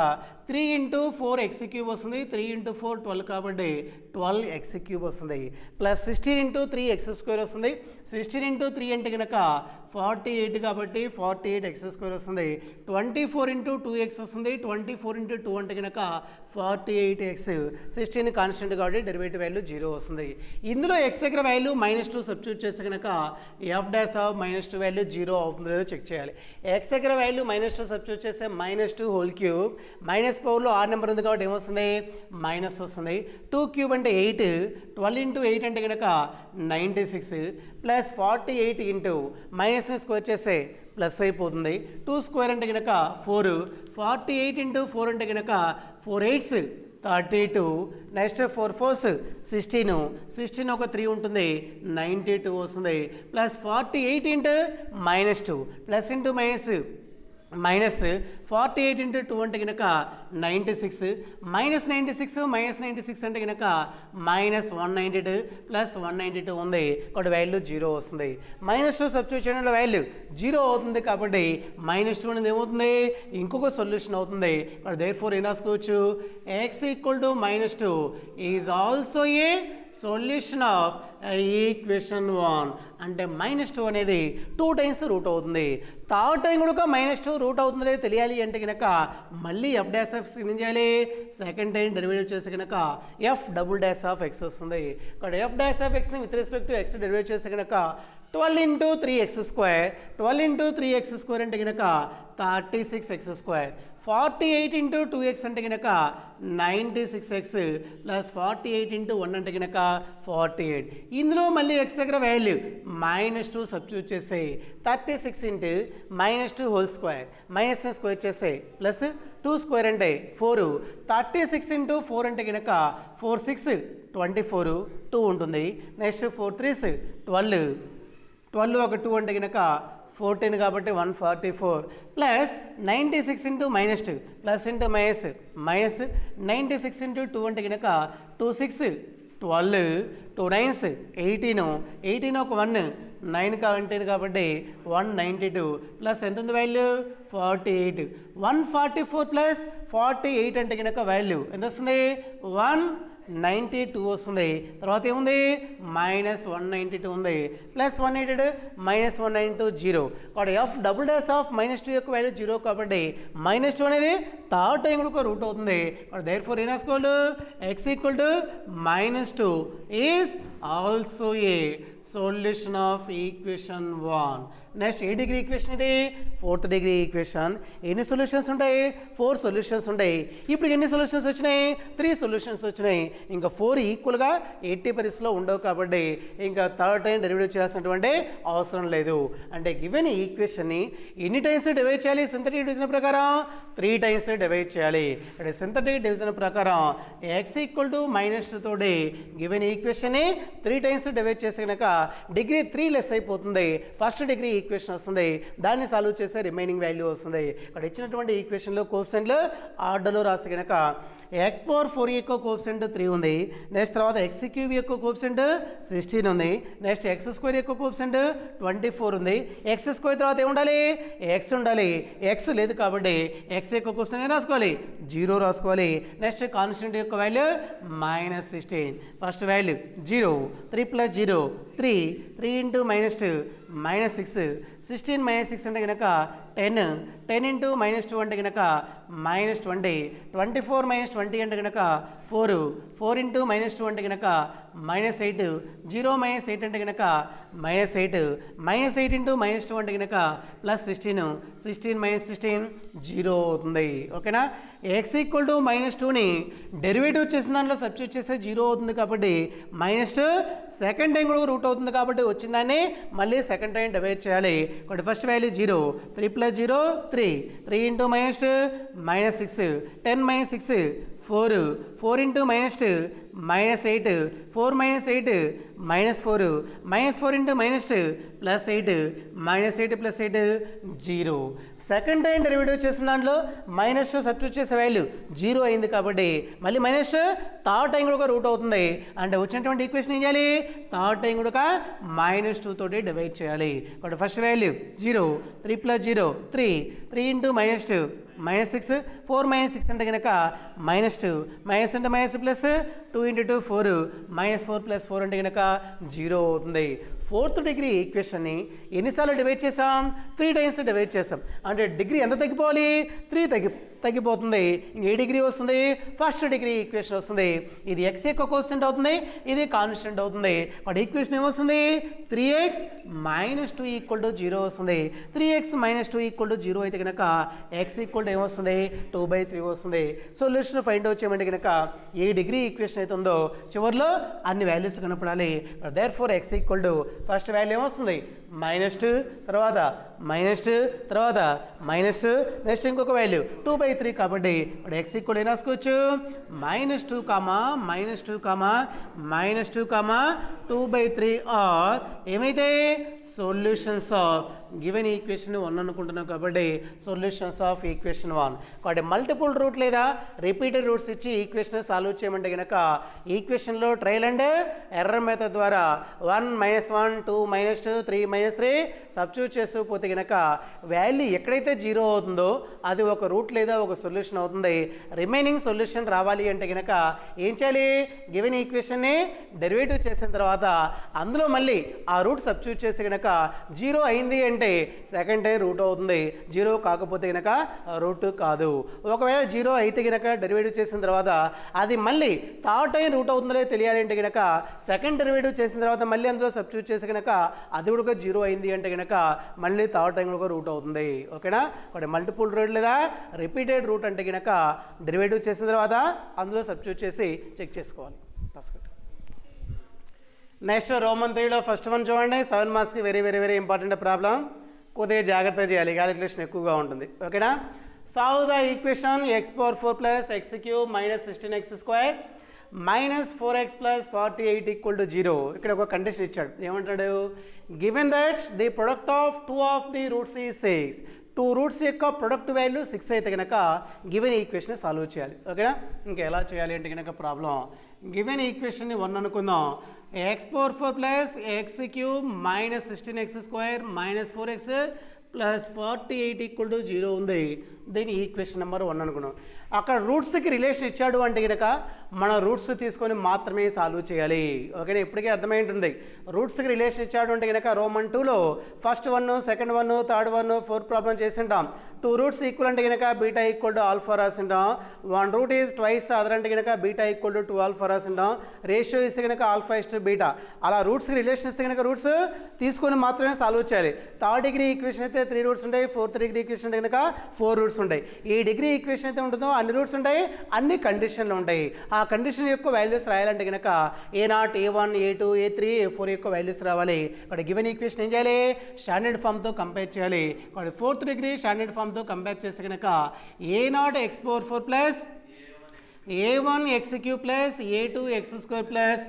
3 ఇంటూ 4x క్యూబ్ వస్తుంది 3 ఇంటూ 4 12 కాబట్టి 12x క్యూబ్ వస్తుంది ప్లస్ 16 ఇంటూ 3x స్క్వేర్ వస్తుంది 16 ఇంటూ 3 అంటే కనుక 48 కాబట్టి 48x స్క్వేర్ వస్తుంది 24 ఇంటూ 2x వస్తుంది 24 ఇంటూ 2 అంటే కనుక 48x 16 కాన్స్టెంట్ కాబట్టి డెరివేటివ్ వాల్యూ 0 వస్తుంది ఇందులో x దగ్గర వాల్యూ -2 సబ్స్టిట్యూట్ చేస్తే కనుక f డాష్ ఆఫ్ -2 వాల్యూ 0 అవుతుందో లేదో చెక్ చేయాలి x దగ్గర వాల్యూ -2 సబ్స్టిట్యూట్ చేస్తే -2 హోల్ క్యూబ్ మైనస్ పవర్లో r నెంబర్ ఉంది కాబట్టి ఏమొస్తుంది మైనస్ వస్తుంది 2 క్యూబ్ అంటే 8 12 ఇంటూ 8 అంటే కనుక 96 ప్లస్ 48 ఇంటూ మైనస్ స్క్వేర్ చేస్తే ప్లస్ అయిపోతుంది 2 స్క్వేర్ అంటే కనుక 4 48 ఇంటూ 4 అంటే కనుక 4 8s 32 నెక్స్ట్ 4 4s 16 16 ఒక 3 ఉంటుంది 92 వస్తుంది plus 48 into -2 plus into minus 48 into 2 అంటే కనుక 96 -96 అంటే కనుక -192 ప్లస్ 192 ఉంది కాబట్టి వాల్యూ 0 వస్తుంది -2 సబ్స్టిట్యూట్ చేయడంలో వాల్యూ 0 అవుతుంది కాబట్టి -2 అనేది ఏమవుతుంది ఇంకొక సొల్యూషన్ అవుతుంది కాబట్టి దేర్ఫోర్ ఏం రాసుకోవచ్చు x equal to -2 is also a solution of equation 1 అంటే -2 అనేది 2 టైమ్స్ రూట్ అవుతుంది థర్డ్ టైం కూడా -2 రూట్ అవుతుందో లేదో తెలియాలి అంటే కనుక మళ్ళీ f డాష్ ఆఫ్ ఏం చేయాలి సెకండ్ టైం డెరివేటివ్ చేస్తే కనుక f double dash of x వస్తుంది కాబట్టి f డాష్ ఆఫ్ x ని విత్ రెస్పెక్ట్ టు x డెరివేట్ చేస్తే కనుక 12 into 3x square 12 into 3x square అంటే కనుక 36x స్క్వేర్ 48 ఇంటూ 2x అంటే కనుక 96x ప్లస్ 48 ఇంటూ 1 అంటే కనుక 48 ఇందులో మళ్ళీ x దగ్గర వాల్యూ -2 సబ్స్టిట్యూట్ చేస్తే 36 into -2 whole square minus square చేస్తే ప్లస్ 2 స్క్వేర్ అంటే 4 36 ఇంటూ 4 అంటే కనుక 4 6 24 2 ఉంటుంది నెక్స్ట్ 4 3s 12 ఒక 2 అంటే కనుక 14 కాబట్టి 144 plus 96 into -2 plus into minus 96 into 2 అంటే కనుక 2 6 12 2 9s 18 ఒక 1 9 కాబట్టి 192 ప్లస్ ఎంత ఉంది వాల్యూ 48 144 ప్లస్ 48 అంటే కనుక వాల్యూ ఎంత వస్తుంది 192 వస్తుంది తర్వాత ఏముంది -192 ఉంది ప్లస్ 188 -192 0 కాబట్టి f డబుల్ డాష్ ఆఫ్ -2 యొక్క వాల్యూ 0 కాబట్టి -2 అనేది థర్డ్ టైం కూడా రూట్ అవుతుంది కాబట్టి దేర్ఫోర్ ఏం రాసుకోవాలి x equal to -2 is also a solution of equation 1 next A degree equation ఇది 4th డిగ్రీ ఈక్వేషన్. ఎన్ని సొల్యూషన్స్ ఉంటాయి 4 సొల్యూషన్స్ ఉంటాయి. ఇప్పుడు ఎన్ని సొల్యూషన్స్ వచ్చినాయి 3 సొల్యూషన్స్ వచ్చినాయి. ఇంకా 4 ఈక్వల్గా 80 పరిస్థితిలో ఉండవు కాబట్టి ఇంకా థర్డ్ టైం డెరివేటివ్ చేయాల్సినటువంటి అవసరం లేదు. అంటే గివెన్ ఈక్వేషన్ని ఎన్ని టైమ్స్ డివైడ్ చేయాలి సింథటిక్ డివిజన్ ప్రకారం 3 టైమ్స్ డివైడ్ చేయాలి. అంటే సింథటిక్ డివిజన్ ప్రకారం x = -2 తోటి గివెన్ ఈక్వేషన్ని 3 టైమ్స్ డివైడ్ చేస్తే కనుక డిగ్రీ 3 లెస్ అయిపోతుంది. ఫస్ట్ డిగ్రీ ఈక్వేషన్ వస్తుంది. దాన్ని సాల్వ్ చేస్తే రిమైనింగ్ వాల్యూ వస్తుంది. ఇక్కడ ఇచ్చినటువంటి ఈక్వేషన్లో కోఎఫిషియంట్లు ఆర్డర్లో రాస్తే కనుక x⁴ యొక్క కోఎఫిషియంట్ 3 ఉంది. నెక్స్ట్ తర్వాత x³ యొక్క కోఎఫిషియంట్ 16 ఉంది. నెక్స్ట్ x² యొక్క కోఎఫిషియంట్ 24 ఉంది. x² తర్వాత ఏముండాలి x ఉండాలి. x లేదు కాబట్టి x యొక్క కోఎఫిషియంట్ రాసుకోవాలి 0 రాసుకోవాలి. నెక్స్ట్ కాన్స్టెంట్ యొక్క వాల్యూ -16. ఫస్ట్ వాల్యూ 0 3 + 0 3 3 × -2 -6 16 - 6 అంటే కనుక 10 10 × -2 అంటే కనుక -20 24 - 20 అంటే కనుక 4 4 × -2 అంటే కనుక -8 0 - 8 అంటే కనుక -8 -8 × -2 అంటే కనుక +16 16 - 16 0 అవుతుంది. ఓకేనా. x = -2ని డెరివేటివ్ చేసిన దాంట్లో సబ్స్టిట్యూట్ చేస్తే 0 అవుతుంది కాబట్టి -2 సెకండ్ టైం కూడా రూట్ అవుతుంది కాబట్టి వచ్చిన దాన్ని మళ్ళీ సెకండ్ టైం డివైడ్ చేయాలి. కాబట్టి first value 0 3 + 0 3 3 × -2 -6 10 - 6 4 4 × -2 -8 4 - 8 -4 -4 × -2 +8 -8 + 8 0. Second time derivative చేసిన దాంట్లో -2 సబ్స్టిట్యూట్ చేసే వాల్యూ 0 అయింది కాబట్టి మళ్ళీ -2 థర్డ్ టైం కూడా రూట్ అవుతుంది. అంటే వచ్చినటువంటి ఈక్వేషన్ ఏం చేయాలి థర్డ్ టైం కూడా -2 తోటి డివైడ్ చేయాలి. కాబట్టి ఫస్ట్ వాల్యూ 0 3 + 0 3 3 × -2 -6 4 - 6 అంటే కనుక -2 - అంటే - ప్లస్ 2 × 2 4 -4 + 4 అంటే కనుక 0 అవుతుంది. 4th డిగ్రీ ఈక్వేషన్ని ఎన్నిసార్లు డివైడ్ చేసాం 3 టైమ్స్ డివైడ్ చేసాం. అంటే డిగ్రీ ఎంత తగ్గిపోవాలి 3 తగ్గిపోతుంది. ఇంక ఏ డిగ్రీ వస్తుంది ఫస్ట్ డిగ్రీ ఈక్వేషన్ వస్తుంది. ఇది x యొక్క కోఎఫిషియంట్ అవుతుంది, ఇది కాన్స్టెంట్ అవుతుంది. వాటి ఈక్వేషన్ ఏమొస్తుంది 3x - 2 = 0 వస్తుంది. 3x - 2 = 0 అయితే కనుక x = ఏమొస్తుంది 2/3 వస్తుంది. సొల్యూషన్ ఫైండ్ అవుట్ చేయమంటే కనుక ఏ డిగ్రీ ఈక్వేషన్ అయితే ఉందో చివరిలో అన్ని వాల్యూస్ కనపడాలి. దేర్ఫోర్ x = ఫస్ట్ వాల్యూ ఏమొస్తుంది -2 తర్వాత -2 తర్వాత -2 నెక్స్ట్ ఇంకొక వాల్యూ 2/3 కాబట్టి ఇప్పుడు x = ఏం రాసుకోవచ్చు -2 -2 ఆర్ ఏమైతే సొల్యూషన్స్ ఆఫ్ గివెన్ ఈక్వేషన్ 1 అనుకుంటున్నాం కాబట్టి సొల్యూషన్స్ ఆఫ్ ఈక్వేషన్ 1. కాబట్టి మల్టిపుల్ రూట్ లేదా రిపీటెడ్ రూట్స్ ఇచ్చి ఈక్వేషన్ సాల్వ్ చేయమంటే కనుక ఈక్వేషన్లో ట్రయల్ అండ్ ఎర్రర్ మెథడ్ ద్వారా 1 - 1 2 - 2 3 - 3 సబ్స్టిట్యూట్ చేసిపోతే కనుక వాల్యూ ఎక్కడైతే 0 అవుతుందో అది ఒక రూట్ లేదా ఒక సొల్యూషన్ అవుతుంది. రిమైనింగ్ సొల్యూషన్ రావాలి అంటే కనుక ఏం చేయాలి గివెన్ ఈక్వేషన్ని డెరివేటివ్ చేసిన తర్వాత అందులో మళ్ళీ ఆ రూట్ సబ్స్టిట్యూట్ చేస్తే కనుక 0 అయింది అంటే సెకండ్ టైం రూట్ అవుతుంది. 0 కాకపోతే కనుక రూట్ కాదు. ఒకవేళ 0 అయితే కనుక డెరివేటివ్ చేసిన తర్వాత అది మళ్ళీ థర్డ్ టైం రూట్ అవుతుందో తెలియాలి అంటే కనుక సెకండ్ డెరివేటివ్ చేసిన తర్వాత మళ్ళీ అందులో సబ్స్టిట్యూట్ చేసి కనుక అది కూడా 0 అయింది అంటే కనుక మళ్ళీ థర్డ్ టైం కూడా రూట్ అవుతుంది. ఓకేనా. ఒకటి మల్టిపుల్ రూట్ లేదా రిపీటెడ్ రూట్ అంటే కనుక డెరివేటివ్ చేసిన తర్వాత అందులో సబ్స్టిట్యూట్ చేసి చెక్ చేసుకోవాలి. నెక్స్ట్ రోమన్ 3లో ఫస్ట్ వన్ చూడండి 7 మార్క్స్కి very very very important problem. కొద్దిగా జాగ్రత్తగా చేయాలి, క్యాలిక్యులేషన్ ఎక్కువగా ఉంటుంది. ఓకేనా. Solve the equation x⁴ + x³ - 16x² - 4x + 48 = 0. ఇక్కడ ఒక కండిషన్ ఇచ్చాడు. ఏమంటాడు given that the product of 2 of the roots is 6. 2 roots యొక్క ప్రొడక్ట్ వాల్యూ 6 అయితే కనుక గివెన్ ఈక్వేషన్ సాల్వ్ చేయాలి. ఓకేనా. ఇంకా ఎలా చేయాలి అంటే కనుక ప్రాబ్లం గివెన్ ఈక్వేషన్ని 1 అనుకుందాం. x⁴ + x³ - 16x² - 4x + 48 = 0 ఉంది. దీని ఈక్వేషన్ నెంబర్ 1 అనుకున్నాం. అక్కడ రూట్స్కి రిలేషన్ ఇచ్చాడు అంటే కనుక మన రూట్స్ తీసుకొని మాత్రమే సాల్వ్ చేయాలి. ఓకేనా. ఇప్పటికే అర్థమై ఉంటుంది. రూట్స్కి రిలేషన్ ఇచ్చాడు అంటే కనుక రోమన్ 2లో ఫస్ట్ 1 సెకండ్ 1 థర్డ్ 1 4 ప్రాబ్లం చేసి ఉంటాం. టూ రూట్స్ ఈక్వల్ అంటే కనుక బీటా ఈక్వల్ టు ఆల్ఫా రాసింటాం, one root is twice other అంటే కనుక బీటా ఈక్వల్ టు 2 ఆల్ఫా రాసింటాం, రేషియో ఇస్తే కనుక ఆల్ఫా ఇస్ టు బీటా. అలా రూట్స్కి రిలేషన్ ఇస్తే కనుక రూట్స్ తీసుకొని మాత్రమే సాల్వ్ చేయాలి. థర్డ్ డిగ్రీ ఈక్వేషన్ అయితే 3 రూట్స్ ఉంటాయి, ఫోర్త్ డిగ్రీ ఈక్వేషన్ అంటే కనుక 4 రూట్స్ ఉంటాయి. ఈ డిగ్రీ ఈక్వేషన్ అయితే ఉంటుందో అన్ని రూట్స్ ఉంటాయి, అన్ని కండిషన్లు ఉంటాయి. ఆ కండిషన్ యొక్క వాల్యూస్ రాయాలంటే కనుక A0, A1, A2, A3, A4 యొక్క వాల్యూస్ రావాలి. ఇక్కడ గివెన్ ఈక్వేషన్ ఏం చేయాలి, స్టాండర్డ్ ఫామ్తో కంపేర్ చేయాలి. ఇక్కడ ఫోర్త్ డిగ్రీ స్టాండర్డ్ ఫామ్తో కంపేర్ చేస్తే కనుక A0 x power 4 plus A1 x cube plus A2 x square plus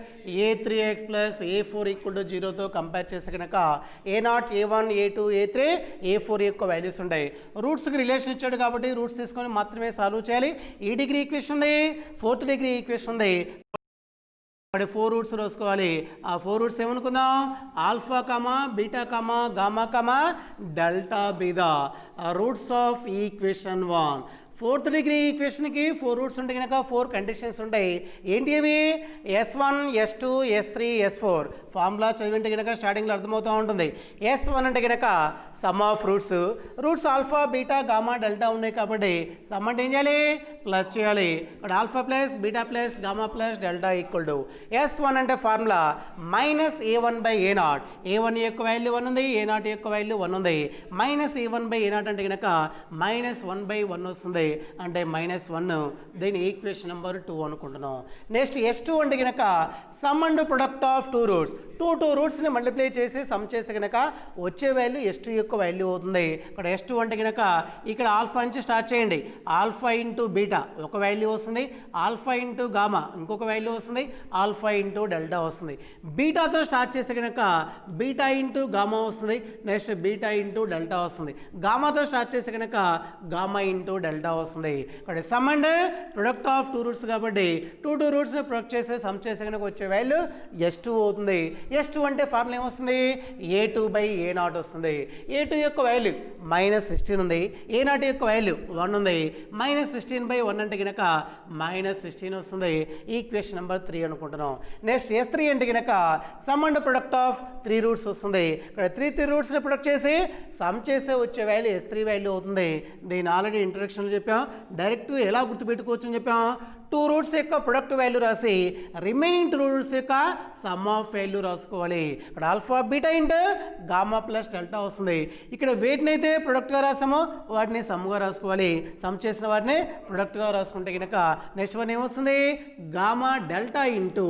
A3 x plus A4 equal to 0తో కంపేర్ చేస్తే కనుక A0, A1, A2, A3, A4 యొక్క వాల్యూస్ ఉంటాయి. రూట్స్కి రిలేషన్ ఇచ్చాడు కాబట్టి రూట్స్ తీసుకొని మాత్రమే సాల్వ్ చేయాలి. ఈ డిగ్రీ ఈక్వేషన్ ఉంది, ఫోర్త్ డిగ్రీ ఈక్వేషన్ ఉంది, 4 రూట్స్ రాసుకోవాలి. ఆ 4 రూట్స్ ఏమనుకుందాం, alpha comma beta comma gamma comma delta be the roots of equation 1. Fourth degree ఈక్వేషన్కి 4 రూట్స్ ఉంటాయి కనుక 4 కండిషన్స్ ఉంటాయి. ఏంటి అవి, S1, S2, S3, S4 formula చదివింటే కనుక స్టార్టింగ్లో అర్థమవుతూ ఉంటుంది. S1 అంటే కనుక some of roots, roots alpha beta gamma delta ఉన్నాయి కాబట్టి సమ్ అంటే ఏం చేయాలి, ప్లస్ చేయాలి. ఇక్కడ alpha plus beta plus gamma plus delta equal to S1 అంటే ఫార్ములా మైనస్ A1/A0. A1 యొక్క వాల్యూ 1 ఉంది, A0 యొక్క వాల్యూ 1 ఉంది. మైనస్ A1/A0 అంటే కనుక -1/1 వస్తుంది, అంటే -1. దీని ఈక్వేషన్ నెంబర్ 2 అనుకుంటున్నాం. నెక్స్ట్ S2 అంటే కనుక సమ్ అండ్ ప్రొడక్ట్ ఆఫ్ 2 రూట్స్. టూ రూట్స్ని మల్టిప్లై చేసి సమ్ చేస్తే కనుక వచ్చే వాల్యూ S2 యొక్క వాల్యూ అవుతుంది. ఇక్కడ S2 అంటే కనుక ఇక్కడ ఆల్ఫా నుంచి స్టార్ట్ చేయండి, ఆల్ఫా ఇంటూ బీటా ఒక వాల్యూ వస్తుంది, ఆల్ఫా ఇంటూ గామా ఇంకొక వాల్యూ వస్తుంది, ఆల్ఫా ఇంటూ డెల్టా వస్తుంది. బీటాతో స్టార్ట్ చేస్తే కనుక బీటా ఇంటూ గామా వస్తుంది, నెక్స్ట్ బీటా ఇంటూ డెల్టా వస్తుంది. గామాతో స్టార్ట్ చేస్తే కనుక గామా ఇంటూ డెల్టా వస్తుంది. ఇక్కడ some and product of 2 roots కాబట్టి టూ రూట్స్ని ప్రొడక్ట్ చేసి సమ్ చేస్తే కనుక వచ్చే వాల్యూ S2 అవుతుంది. S2 అంటే ఫార్ములా ఏమొస్తుంది, A2/A0 వస్తుంది. A2 యొక్క వాల్యూ -16 ఉంది, A0 యొక్క వాల్యూ 1 ఉంది. -16/1 అంటే కనుక -16 వస్తుంది. ఈక్వేషన్ నెంబర్ 3 అనుకుంటున్నాం. నెక్స్ట్ S3 అంటే కనుక sum and product of 3 roots వస్తుంది. ఇక్కడ 3 రూట్స్ని ప్రొడక్ట్ చేసి సమ్ చేసే వచ్చే వాల్యూ S3 వాల్యూ అవుతుంది. దీని ఆల్రెడీ ఇంట్రడక్షన్లో చెప్పాం, డైరెక్ట్ ఎలా గుర్తుపెట్టుకోవచ్చు అని చెప్పాం. 2 రూట్స్ యొక్క ప్రొడక్ట్ వాల్యూ రాసి రిమైనింగ్ 2 రూట్స్ యొక్క సమ్ ఆఫ్ వాల్యూ రాసుకోవాలి. ఇక్కడ alpha beta into gamma plus delta వస్తుంది. ఇక్కడ వేటిని అయితే ప్రొడక్ట్గా రాసామో వాటిని సమ్గా రాసుకోవాలి, సమ్ చేసిన వాటిని ప్రొడక్ట్గా రాసుకుంటే కనుక నెక్స్ట్ వన్ ఏమొస్తుంది, gamma delta into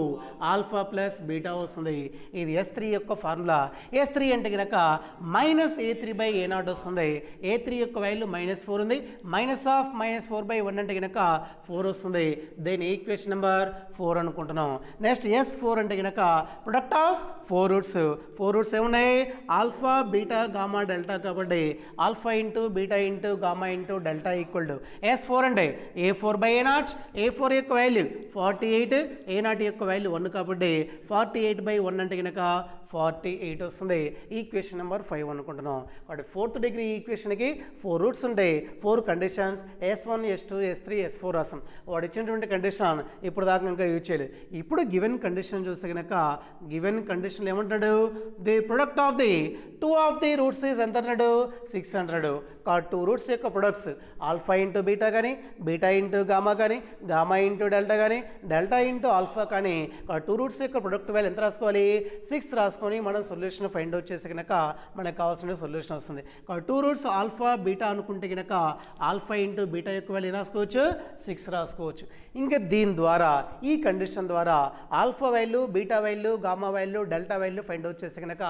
alpha plus beta వస్తుంది. ఇది S3 యొక్క ఫార్ములా. S3 అంటే కనుక -A3/A0 వస్తుంది. A3 యొక్క వాల్యూ -4 ఉంది, -4/1 అంటే కనుక 4 వస్తుంది. దీని ఈక్వేషన్ నెంబర్ 4 అనుకుంటున్నాం. నెక్స్ట్ S4 అంటే కనుక ప్రొడక్ట్ ఆఫ్ 4 రూట్స్. 4 రూట్స్ ఏమున్నాయి, ఆల్ఫా బీటా గామా డెల్టా కాబట్టి alpha into beta into gamma into delta equal to S4 అంటే A4/A0. A4 యొక్క వాల్యూ 48, A0 యొక్క వాల్యూ 1 కాబట్టి 48/1 అంటే కనుక 48 వస్తుంది. ఈక్వేషన్ నెంబర్ 5 అనుకుంటున్నాం. కాబట్టి ఫోర్త్ డిగ్రీ ఈక్వేషన్కి 4 రూట్స్ ఉంటాయి, 4 conditions S1, S2, S3, S4 రాసాం. వాడు ఇచ్చినటువంటి కండిషన్ ఇప్పుడు దాకా ఇంకా యూజ్ చేయలేదు. ఇప్పుడు గివెన్ కండిషన్ చూస్తే కనుక గివెన్ కండిషన్లు ఏమంటాడు, the product of the 2 of the roots is ఎంత అన్నాడు, 600. కాబట్టి 2 రూట్స్ యొక్క ప్రొడక్ట్స్ ఆల్ఫా ఇంటూ బీటా కానీ, బీటా ఇంటూ గామా కానీ, గామా ఇంటూ డెల్టా కానీ, డెల్టా ఇంటూ ఆల్ఫా కానీ 2 రూట్స్ యొక్క ప్రొడక్ట్ వాల్యూ ఎంత రాసుకోవాలి, 6 రాసుకొని మనం సొల్యూషన్ ఫైండ్ అవుట్ చేసి కనుక మనకు కావాల్సిన సొల్యూషన్ వస్తుంది. 2 రూట్స్ ఆల్ఫా బీటా అనుకుంటే కనుక ఆల్ఫా ఇంటూ బీటా యొక్క వాల్యూ రాసుకోవచ్చు, 6 రాసుకోవచ్చు. ఇంకా దీని ద్వారా ఈ కండిషన్ ద్వారా alpha value, beta value, gamma value, delta value find out చేస్తే కనుక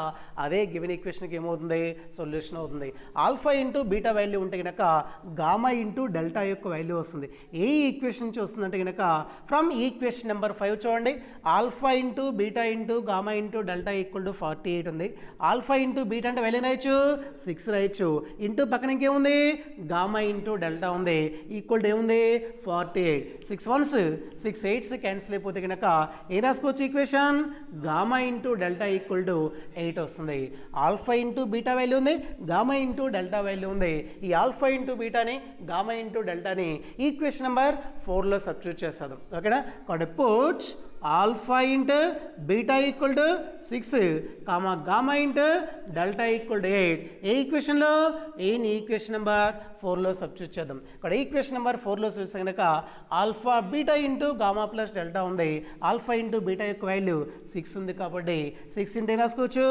అదే గివెన్ ఈక్వేషన్కి ఏమవుతుంది, సొల్యూషన్ అవుతుంది. ఆల్ఫా ఇంటూ బీటా వాల్యూ ఉంటే కనుక గామా ఇంటూ డెల్టా యొక్క వాల్యూ వస్తుంది. ఏ ఈక్వేషన్ నుంచి వస్తుందంటే కనుక ఫ్రమ్ ఈక్వేషన్ నెంబర్ 5 చూడండి, alpha into beta into gamma into delta equal to 48 ఉంది. ఆల్ఫా ఇంటూ బీటా అంటే వాల్యూ రాయొచ్చు, 6 రాయొచ్చు. ఇంటూ పక్కన ఇంకేముంది, గామా ఇంటూ డెల్టా ఉంది, ఈక్వల్ టు ఏముంది 48. 6 1s 6 8s క్యాన్సిల్ అయిపోతే కనుక ఏ రాసుకోవచ్చు equation, gamma into delta equal to 8 వస్తుంది. ఆల్ఫా ఇంటూ బీటా వాల్యూ ఉంది, గామా ఇంటూ డెల్టా వాల్యూ ఉంది. ఈ ఆల్ఫా ఇంటూ బీటాని, గామా ఇంటూ డెల్టాని ఈక్వేషన్ నెంబర్ 4లో సబ్స్టిట్యూట్ చేస్తాం. ఓకేనా, కాబట్టి put alpha into beta equal to 6 comma gamma into delta equal to 8. ఏ ఈక్వేషన్లో, ఈక్వేషన్ నెంబర్ 4లో సబ్స్టిట్యూట్ చేద్దాం. ఇక్కడ ఈక్వేషన్ నెంబర్ 4లో చూస్తే కనుక alpha beta into gamma plus delta ఉంది. ఆల్ఫా ఇంటూ బీటా యొక్క వాల్యూ 6 ఉంది కాబట్టి 6 ఇంటూ రాసుకోవచ్చు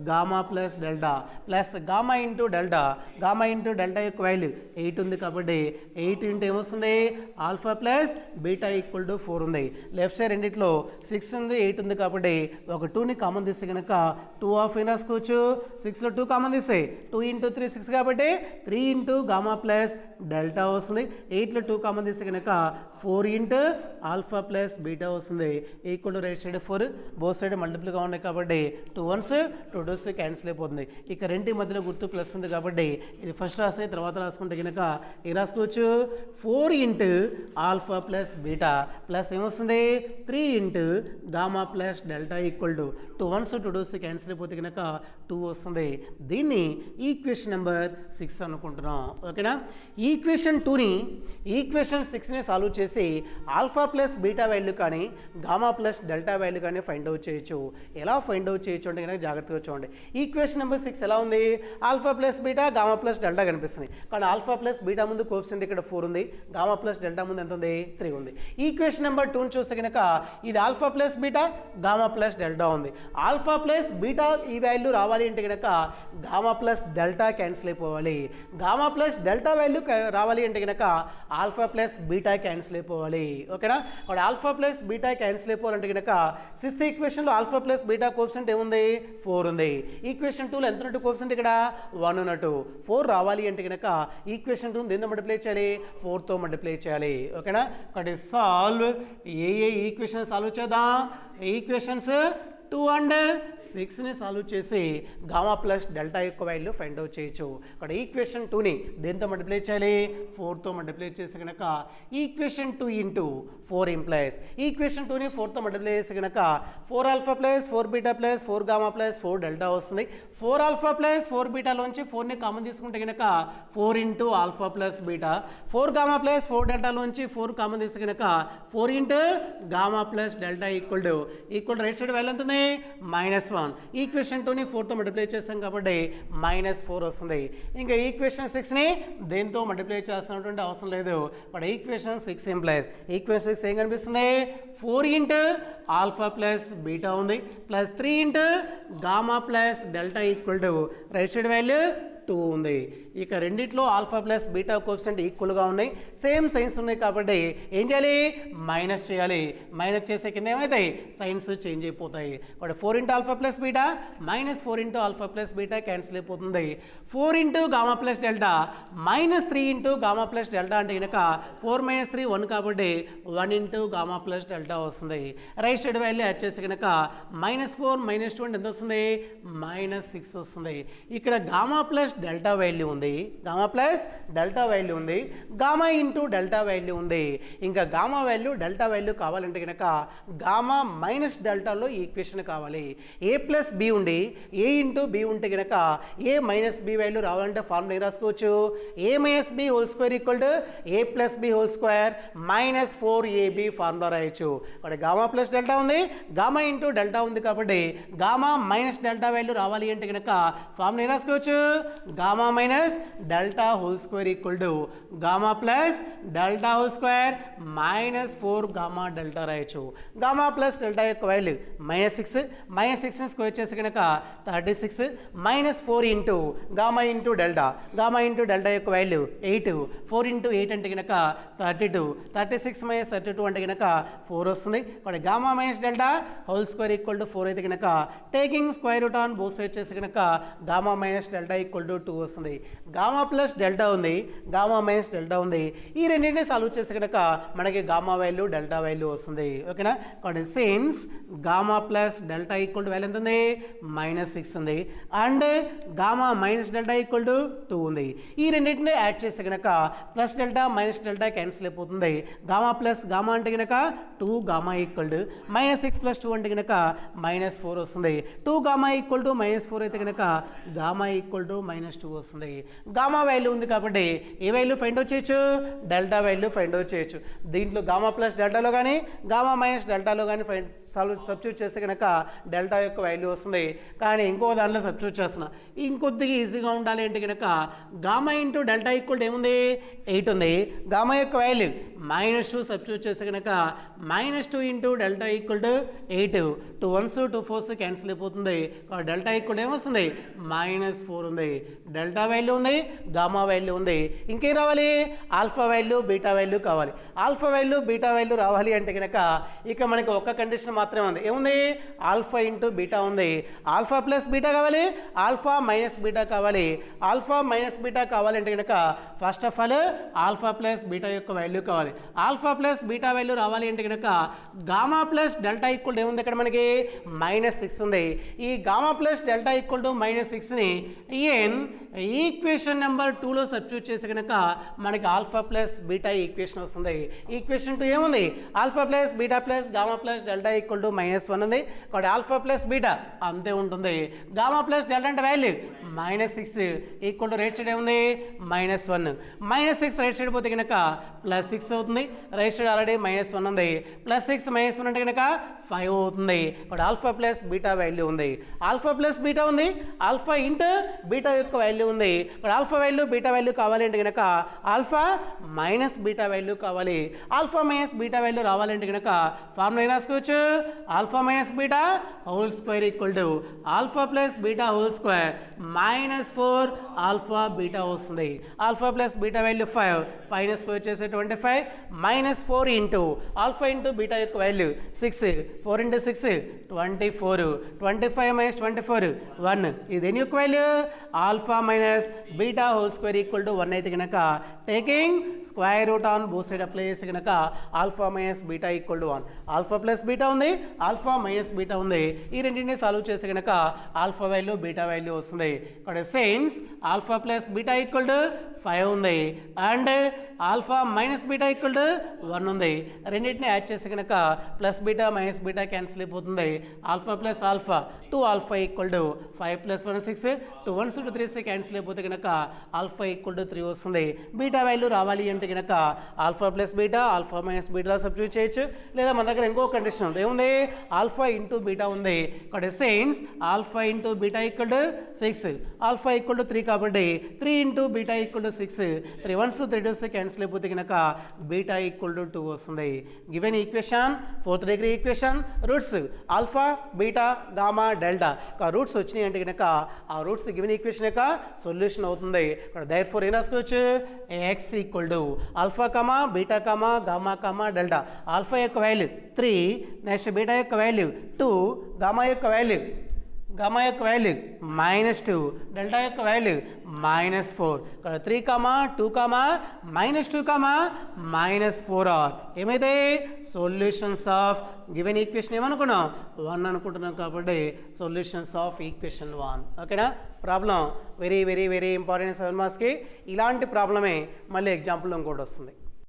gamma plus delta plus gamma into delta యొక్క వాల్యూ 8 ఉంది కాబట్టి 8 ఇంటూ ఏమొస్తుంది alpha plus beta equal to 4 ఉంది. లెఫ్ట్ సైడ్ రెండిట్లో 6 ఉంది 8 ఉంది కాబట్టి ఒక 2ని కామన్ తీస్తే కనుక 2 ఆఫ్ ఏం రాసుకోవచ్చు 6లో 2 కామన్ తీస్తే 2 ఇంటూ 3 6 కాబట్టి 3 ఇంటూ గామా ప్లస్ డెల్టా వస్తుంది. 8లో 2 కామన్ తీస్తే కనుక 4 ఇంటూ ఆల్ఫా ప్లస్ బీటా వస్తుంది. Equal to right side 4 both side మల్టిపుల్గా ఉన్నాయి కాబట్టి 2 1s 2 2s క్యాన్సిల్ అయిపోతుంది. ఇక రెండింటి మధ్యలో గుర్తు ప్లస్ ఉంది కాబట్టి ఇది ఫస్ట్ రాస్తే తర్వాత రాసుకుంటే కనుక ఏం రాసుకోవచ్చు 4 into alpha plus beta plus ఏమొస్తుంది 3 into gamma plus delta equal to 2 1s 2 2s cancel అయిపోతే కనుక 2 వస్తుంది. దీన్ని ఈక్వేషన్ నెంబర్ 6 అనుకుంటున్నాం. ఓకేనా. ఈక్వేషన్ 2ని ఈక్వేషన్ 6ని సాల్వ్ చేసి ఆల్ఫా ప్లస్ బీటా వాల్యూ కానీ గామా ప్లస్ డెల్టా వాల్యూ కానీ ఫైండ్ అవుట్ చేయొచ్చు. ఎలా ఫైండ్ అవుట్ చేయొచ్చు అంటే కనుక జాగ్రత్తగా చూడండి. ఈక్వేషన్ నెంబర్ 6 ఎలా ఉంది alpha plus beta gamma plus delta కనిపిస్తుంది. కానీ ఆల్ఫా ప్లస్ బీటా ముందు కోఎఫిషియంట్ ఇక్కడ 4 ఉంది, గామా ప్లస్ డెల్టా ముందు ఎంత ఉంది 3 ఉంది. ఈక్వేషన్ నెంబర్ 2ని చూస్తే కనుక ఇది alpha plus beta gamma plus delta ఉంది. ఆల్ఫా ప్లస్ బీటా ఈ వాల్యూ రావాలి అంటే కనుక గామా ప్లస్ డెల్టా క్యాన్సిల్ అయిపోవాలి. గామా ప్లస్ డెల్టా వాల్యూ రావాలి అంటే కనుక ఆల్ఫా ప్లస్ బీటా క్యాన్సిల్ అయిపోవాలి. ఓకేనా. అక్కడ ఆల్ఫా ప్లస్ బీటా క్యాన్సిల్ అయిపోవాలంటే కనుక 6th ఈక్వేషన్లో ఆల్ఫా ప్లస్ బీటా కోఎఫిషియంట్ ఏముంది 4 ఉంది. ఈక్వేషన్ 2లో ఎంత ఉన్నట్టు కోఎఫిషియంట్ ఇక్కడ 1 ఉన్నట్టు. 4 రావాలి అంటే కనుక ఈక్వేషన్ 2 దేంతో మల్టిప్లై చేయాలి 4తో మల్టిప్లై చేయాలి. ఓకేనా. కాబట్టి సాల్వ్ ఏ ఈక్వేషన్ సాల్వ్ చేద్దాం. ఈక్వేషన్స్ 2 and 6ని సాల్వ్ చేసి గామా ప్లస్ డెల్టా యొక్క వాల్యూ ఫైండ్ అవుట్ చేయొచ్చు. ఇక్కడ ఈక్వేషన్ 2ని దేంతో మల్టిప్లై చేయాలి 4తో మల్టిప్లై చేస్తే కనుక ఈక్వేషన్ 2 ఇంటూ 4 ఇంప్లైస్ ఈక్వేషన్ 2ని 4తో మల్టిప్లై చేస్తే కనుక 4 alpha plus 4 beta plus 4 gamma plus 4 delta వస్తుంది. 4 ఆల్ఫా ప్లస్ 4 బీటాలోంచి 4ని కామన్ తీసుకుంటే కనుక 4 into alpha plus beta 4 gamma plus 4 డెల్టాలోంచి 4 common తీస్తే కనుక 4 into gamma plus delta equal right side value ఎంత ఉంది -1. ఈక్వేషన్ 2ని 4తో మల్టిప్లై చేస్తాం కాబట్టి -4 వస్తుంది. ఇంకా ఈక్వేషన్ 6ని దేంతో మల్టిప్లై చేస్తున్నటువంటి అవసరం లేదు. బట్ ఈక్వేషన్ 6 ఇంప్లైస్ ఈక్వేషన్ 6 ఏం కనిపిస్తుంది 4 ఇంటూ ఆల్ఫా ప్లస్ బీటా ఉంది plus 3 into gamma plus delta equal to right side value 2 ఉంది. ఇక రెండిట్లో ఆల్ఫా ప్లస్ బీటా కోఎఫిషియంట్ ఈక్వల్గా ఉన్నాయి, సేమ్ సైన్స్ ఉన్నాయి కాబట్టి ఏం చేయాలి మైనస్ చేయాలి. మైనస్ చేసే కింద ఏమవుతాయి సైన్స్ చేంజ్ అయిపోతాయి. కాబట్టి 4 into alpha plus beta -4 into alpha plus beta cancel అయిపోతుంది. 4 into gamma plus delta -3 into gamma plus delta అంటే కనుక 4 - 3 1 కాబట్టి 1 ఇంటూ గామా ప్లస్ డెల్టా వస్తుంది. రైట్ సైడ్ వాల్యూ యాడ్ చేస్తే కనుక -4 - 2 ఎంత వస్తుంది -6 వస్తుంది. ఇక్కడ గామా ప్లస్ డెల్టా వాల్యూ ఉంది, గామా ప్లస్ డెల్టా వాల్యూ ఉంది, గామా ఇంటూ డెల్టా వాల్యూ ఉంది. ఇంకా గామా వాల్యూ డెల్టా వాల్యూ కావాలంటే కనుక గామా మైనస్ డెల్టాలో ఈక్వేషన్ కావాలి. ఏ ప్లస్ బి ఉండి ఏ ఇంటూ బి ఉంటే కనుక ఏ మైనస్ బి వాల్యూ రావాలంటే ఫార్ములా ఏం రాసుకోవచ్చు a minus b whole square equal to a plus b whole square -4ab formula రాయొచ్చు. ఇక్కడ గామా ప్లస్ డెల్టా ఉంది, గామా ఇంటూ డెల్టా ఉంది కాబట్టి గామా మైనస్ డెల్టా వాల్యూ రావాలి అంటే కనుక ఫార్ములా ఏం రాసుకోవచ్చు gamma minus delta whole square equal to gamma plus delta whole square -4 gamma delta రాయొచ్చు. గామా ప్లస్ డెల్టా యొక్క వాల్యూ -6 -6ని స్క్వేర్ చేస్తే కనుక 36 -4 ఇంటూ గామా ఇంటూ డెల్టా యొక్క వాల్యూ 8 4 ఇంటూ 8 అంటే కనుక 32 36 - 32 అంటే కనుక 4 వస్తుంది. కాబట్టి gamma minus delta whole square equal to 4 అయితే కనుక taking square root on both side చేస్తే కనుక gamma minus delta equal to 2 వస్తుంది. గామా ప్లస్ డెల్టా ఉంది, గామా మైనస్ డెల్టా ఉంది. ఈ రెండింటిని సాల్వ్ చేస్తే కనుక మనకి గామా వాల్యూ డెల్టా వాల్యూ వస్తుంది. ఓకేనా. కాబట్టి since gamma plus delta equal to value ఎంత ఉంది -6 ఉంది and gamma minus delta equal to 2 ఉంది. ఈ రెండింటిని యాడ్ చేస్తే కనుక plus delta minus delta cancel అయిపోతుంది. గామా ప్లస్ గామా అంటే కనుక 2 గామా ఈక్వల్ టు -6 + 2 అంటే కనుక -4 వస్తుంది. 2 గామా ఈక్వల్ టు -4 అయితే కనుక గామా ఈక్వల్ టు -2 వస్తుంది. గామా వాల్యూ ఉంది కాబట్టి ఏ వాల్యూ ఫైండ్ అవుట్ చేయొచ్చు, డెల్టా వాల్యూ ఫైండ్ అవుట్ చేయొచ్చు. దీంట్లో గామా ప్లస్ డెల్టాలో కానీ గామా మైనస్ డెల్టాలో కానీ సబ్స్టిట్యూట్ చేస్తే కనుక డెల్టా యొక్క వాల్యూ వస్తుంది. కానీ ఇంకో దాంట్లో సబ్స్టిట్యూట్ చేస్తున్నా ఇంకొద్దిగా ఈజీగా ఉండాలి అంటే కనుక గామా ఇంటూ డెల్టా ఈక్వల్ ఏముంది 8 ఉంది. గామా యొక్క వాల్యూ -2 సబ్స్టిట్యూట్ చేస్తే కనుక -2 into delta equal to 8. 2 1s 2 4s cancel అయిపోతుంది. డెల్టా ఈక్వల్ ఏమొస్తుంది -4 ఉంది. డెల్టా వాల్యూ ఉంది, గామా వాల్యూ ఉంది. ఇంకేం రావాలి, ఆల్ఫా వాల్యూ బీటా వాల్యూ కావాలి. ఆల్ఫా వాల్యూ బీటా వాల్యూ రావాలి అంటే కనుక ఇక మనకి ఒక్క కండిషన్ మాత్రమే ఉంది. ఏముంది, ఆల్ఫా ఇంటూ బీటా ఉంది. ఆల్ఫా ప్లస్ బీటా కావాలి, ఆల్ఫా మైనస్ బీటా కావాలి. ఆల్ఫా మైనస్ బీటా కావాలంటే కనుక first of all alpha plus beta యొక్క వాల్యూ కావాలి. ఆల్ఫా ప్లస్ బీటా వాల్యూ రావాలి అంటే కనుక గామా ప్లస్ డెల్టా ఈక్వల్ ఏముంది ఇక్కడ మనకి -6 ఉంది. ఈ gamma plus delta equal to -6ని ఈక్వేషన్ నెంబర్ 2లో సబ్స్టిట్యూట్ చేసి కనుక మనకి ఆల్ఫా ప్లస్ బీటా ఈక్వేషన్ వస్తుంది. ఈక్వేషన్ 2 ఏముంది, alpha plus beta plus gamma plus delta equal to -1 ఉంది. కాబట్టి ఆల్ఫా ప్లస్ బీటా అంతే ఉంటుంది. గామా ప్లస్ డెల్టా అంటే value -6 equal to right side ఏముంది -1. -6 రైట్ సైడ్ పోతే కనుక +6 అవుతుంది. రైట్ సైడ్ ఆల్రెడీ -1 ఉంది. +6 -1 అంటే కనుక 5 అవుతుంది. ఇప్పుడు ఆల్ఫా ప్లస్ బీటా వాల్యూ ఉంది. ఆల్ఫా ప్లస్ బీటా ఉంది, ఆల్ఫా ఇంటూ బీటా యొక్క వాల్యూ ఉంది. ఇప్పుడు ఆల్ఫా వాల్యూ బీటా వాల్యూ కావాలి అంటే కనుక ఆల్ఫా మైనస్ బీటా వాల్యూ కావాలి. ఆల్ఫా మైనస్ బీటా వాల్యూ రావాలంటే కనుక ఫార్ములా ఏం రాసుకోవచ్చు, alpha minus beta whole square equal to alpha plus beta whole square -4 alpha beta వస్తుంది. Alpha plus beta value 5 square చేసే 25 -4 ఇంటూ ఆల్ఫా ఇంటూ బీటా యొక్క value 6 4 into 6 24 25 minus 24 1. ఇది దేని యొక్క value, alpha minus beta whole square equal to 1 అయితే కనుక taking square root on both side apply చేస్తే కనుక alpha minus beta equal to 1. Alpha plus beta ఉంది, ఆల్ఫా మైనస్ బీటా ఉంది. ఈ రెండింటిని సాల్వ్ చేస్తే కనుక ఆల్ఫా వాల్యూ బీటా వాల్యూ వస్తుంది. ఇక్కడ since alpha plus beta equal to 5 ఉంది and alpha minus beta equal to 1 ఉంది. రెండింటిని యాడ్ చేస్తే కనుక plus beta minus beta cancel అయిపోతుంది. Alpha plus alpha 2 alpha equal to 5 + 1 6 2 1s 2 3s cancel అయిపోతే కనుక ఆల్ఫా ఈక్వల్ టు 3 వస్తుంది. బీటా వాల్యూ రావాలి అంటే కనుక alpha plus beta alpha minus beta substitute చేయొచ్చు. లేదా మన దగ్గర ఇంకో కండిషన్ ఉంది. ఏముంది, ఆల్ఫా ఇంటూ బీటా ఉంది. ఇక్కడ since alpha into beta equal to 6 alpha equal to 3 కాబట్టి 3 into beta equal to 6 3 1s 3 2s cancel అయిపోతే కనుక బీటా ఈక్వల్ టు 2 వస్తుంది. Given equation 4th degree equation roots alpha beta gamma delta roots వచ్చినాయి అంటే కనుక ఆ రూట్స్ గివెన్ ఈక్వేషన్ యొక్క solution అవుతుంది. ఇక్కడ దేర్ఫోర్ ఏం రాసుకోవచ్చు, x equal to alpha comma beta comma gamma comma delta. Alpha యొక్క వాల్యూ 3 నెక్స్ట్ బీటా యొక్క వాల్యూ 2 గామా యొక్క వాల్యూ -2 డెల్టా యొక్క వాల్యూ -4. ఇక్కడ 3 2 -2 -4 ఆర్ ఏమైతే సొల్యూషన్స్ ఆఫ్ గివెన్ ఈక్వేషన్ ఏమనుకున్నాం 1 అనుకుంటున్నాం కాబట్టి సొల్యూషన్స్ ఆఫ్ ఈక్వేషన్ 1. ఓకేనా. Problem very very very important 7 మార్క్స్కి. ఇలాంటి ప్రాబ్లమే మళ్ళీ ఎగ్జాంపుల్లో ఇంకోటి వస్తుంది.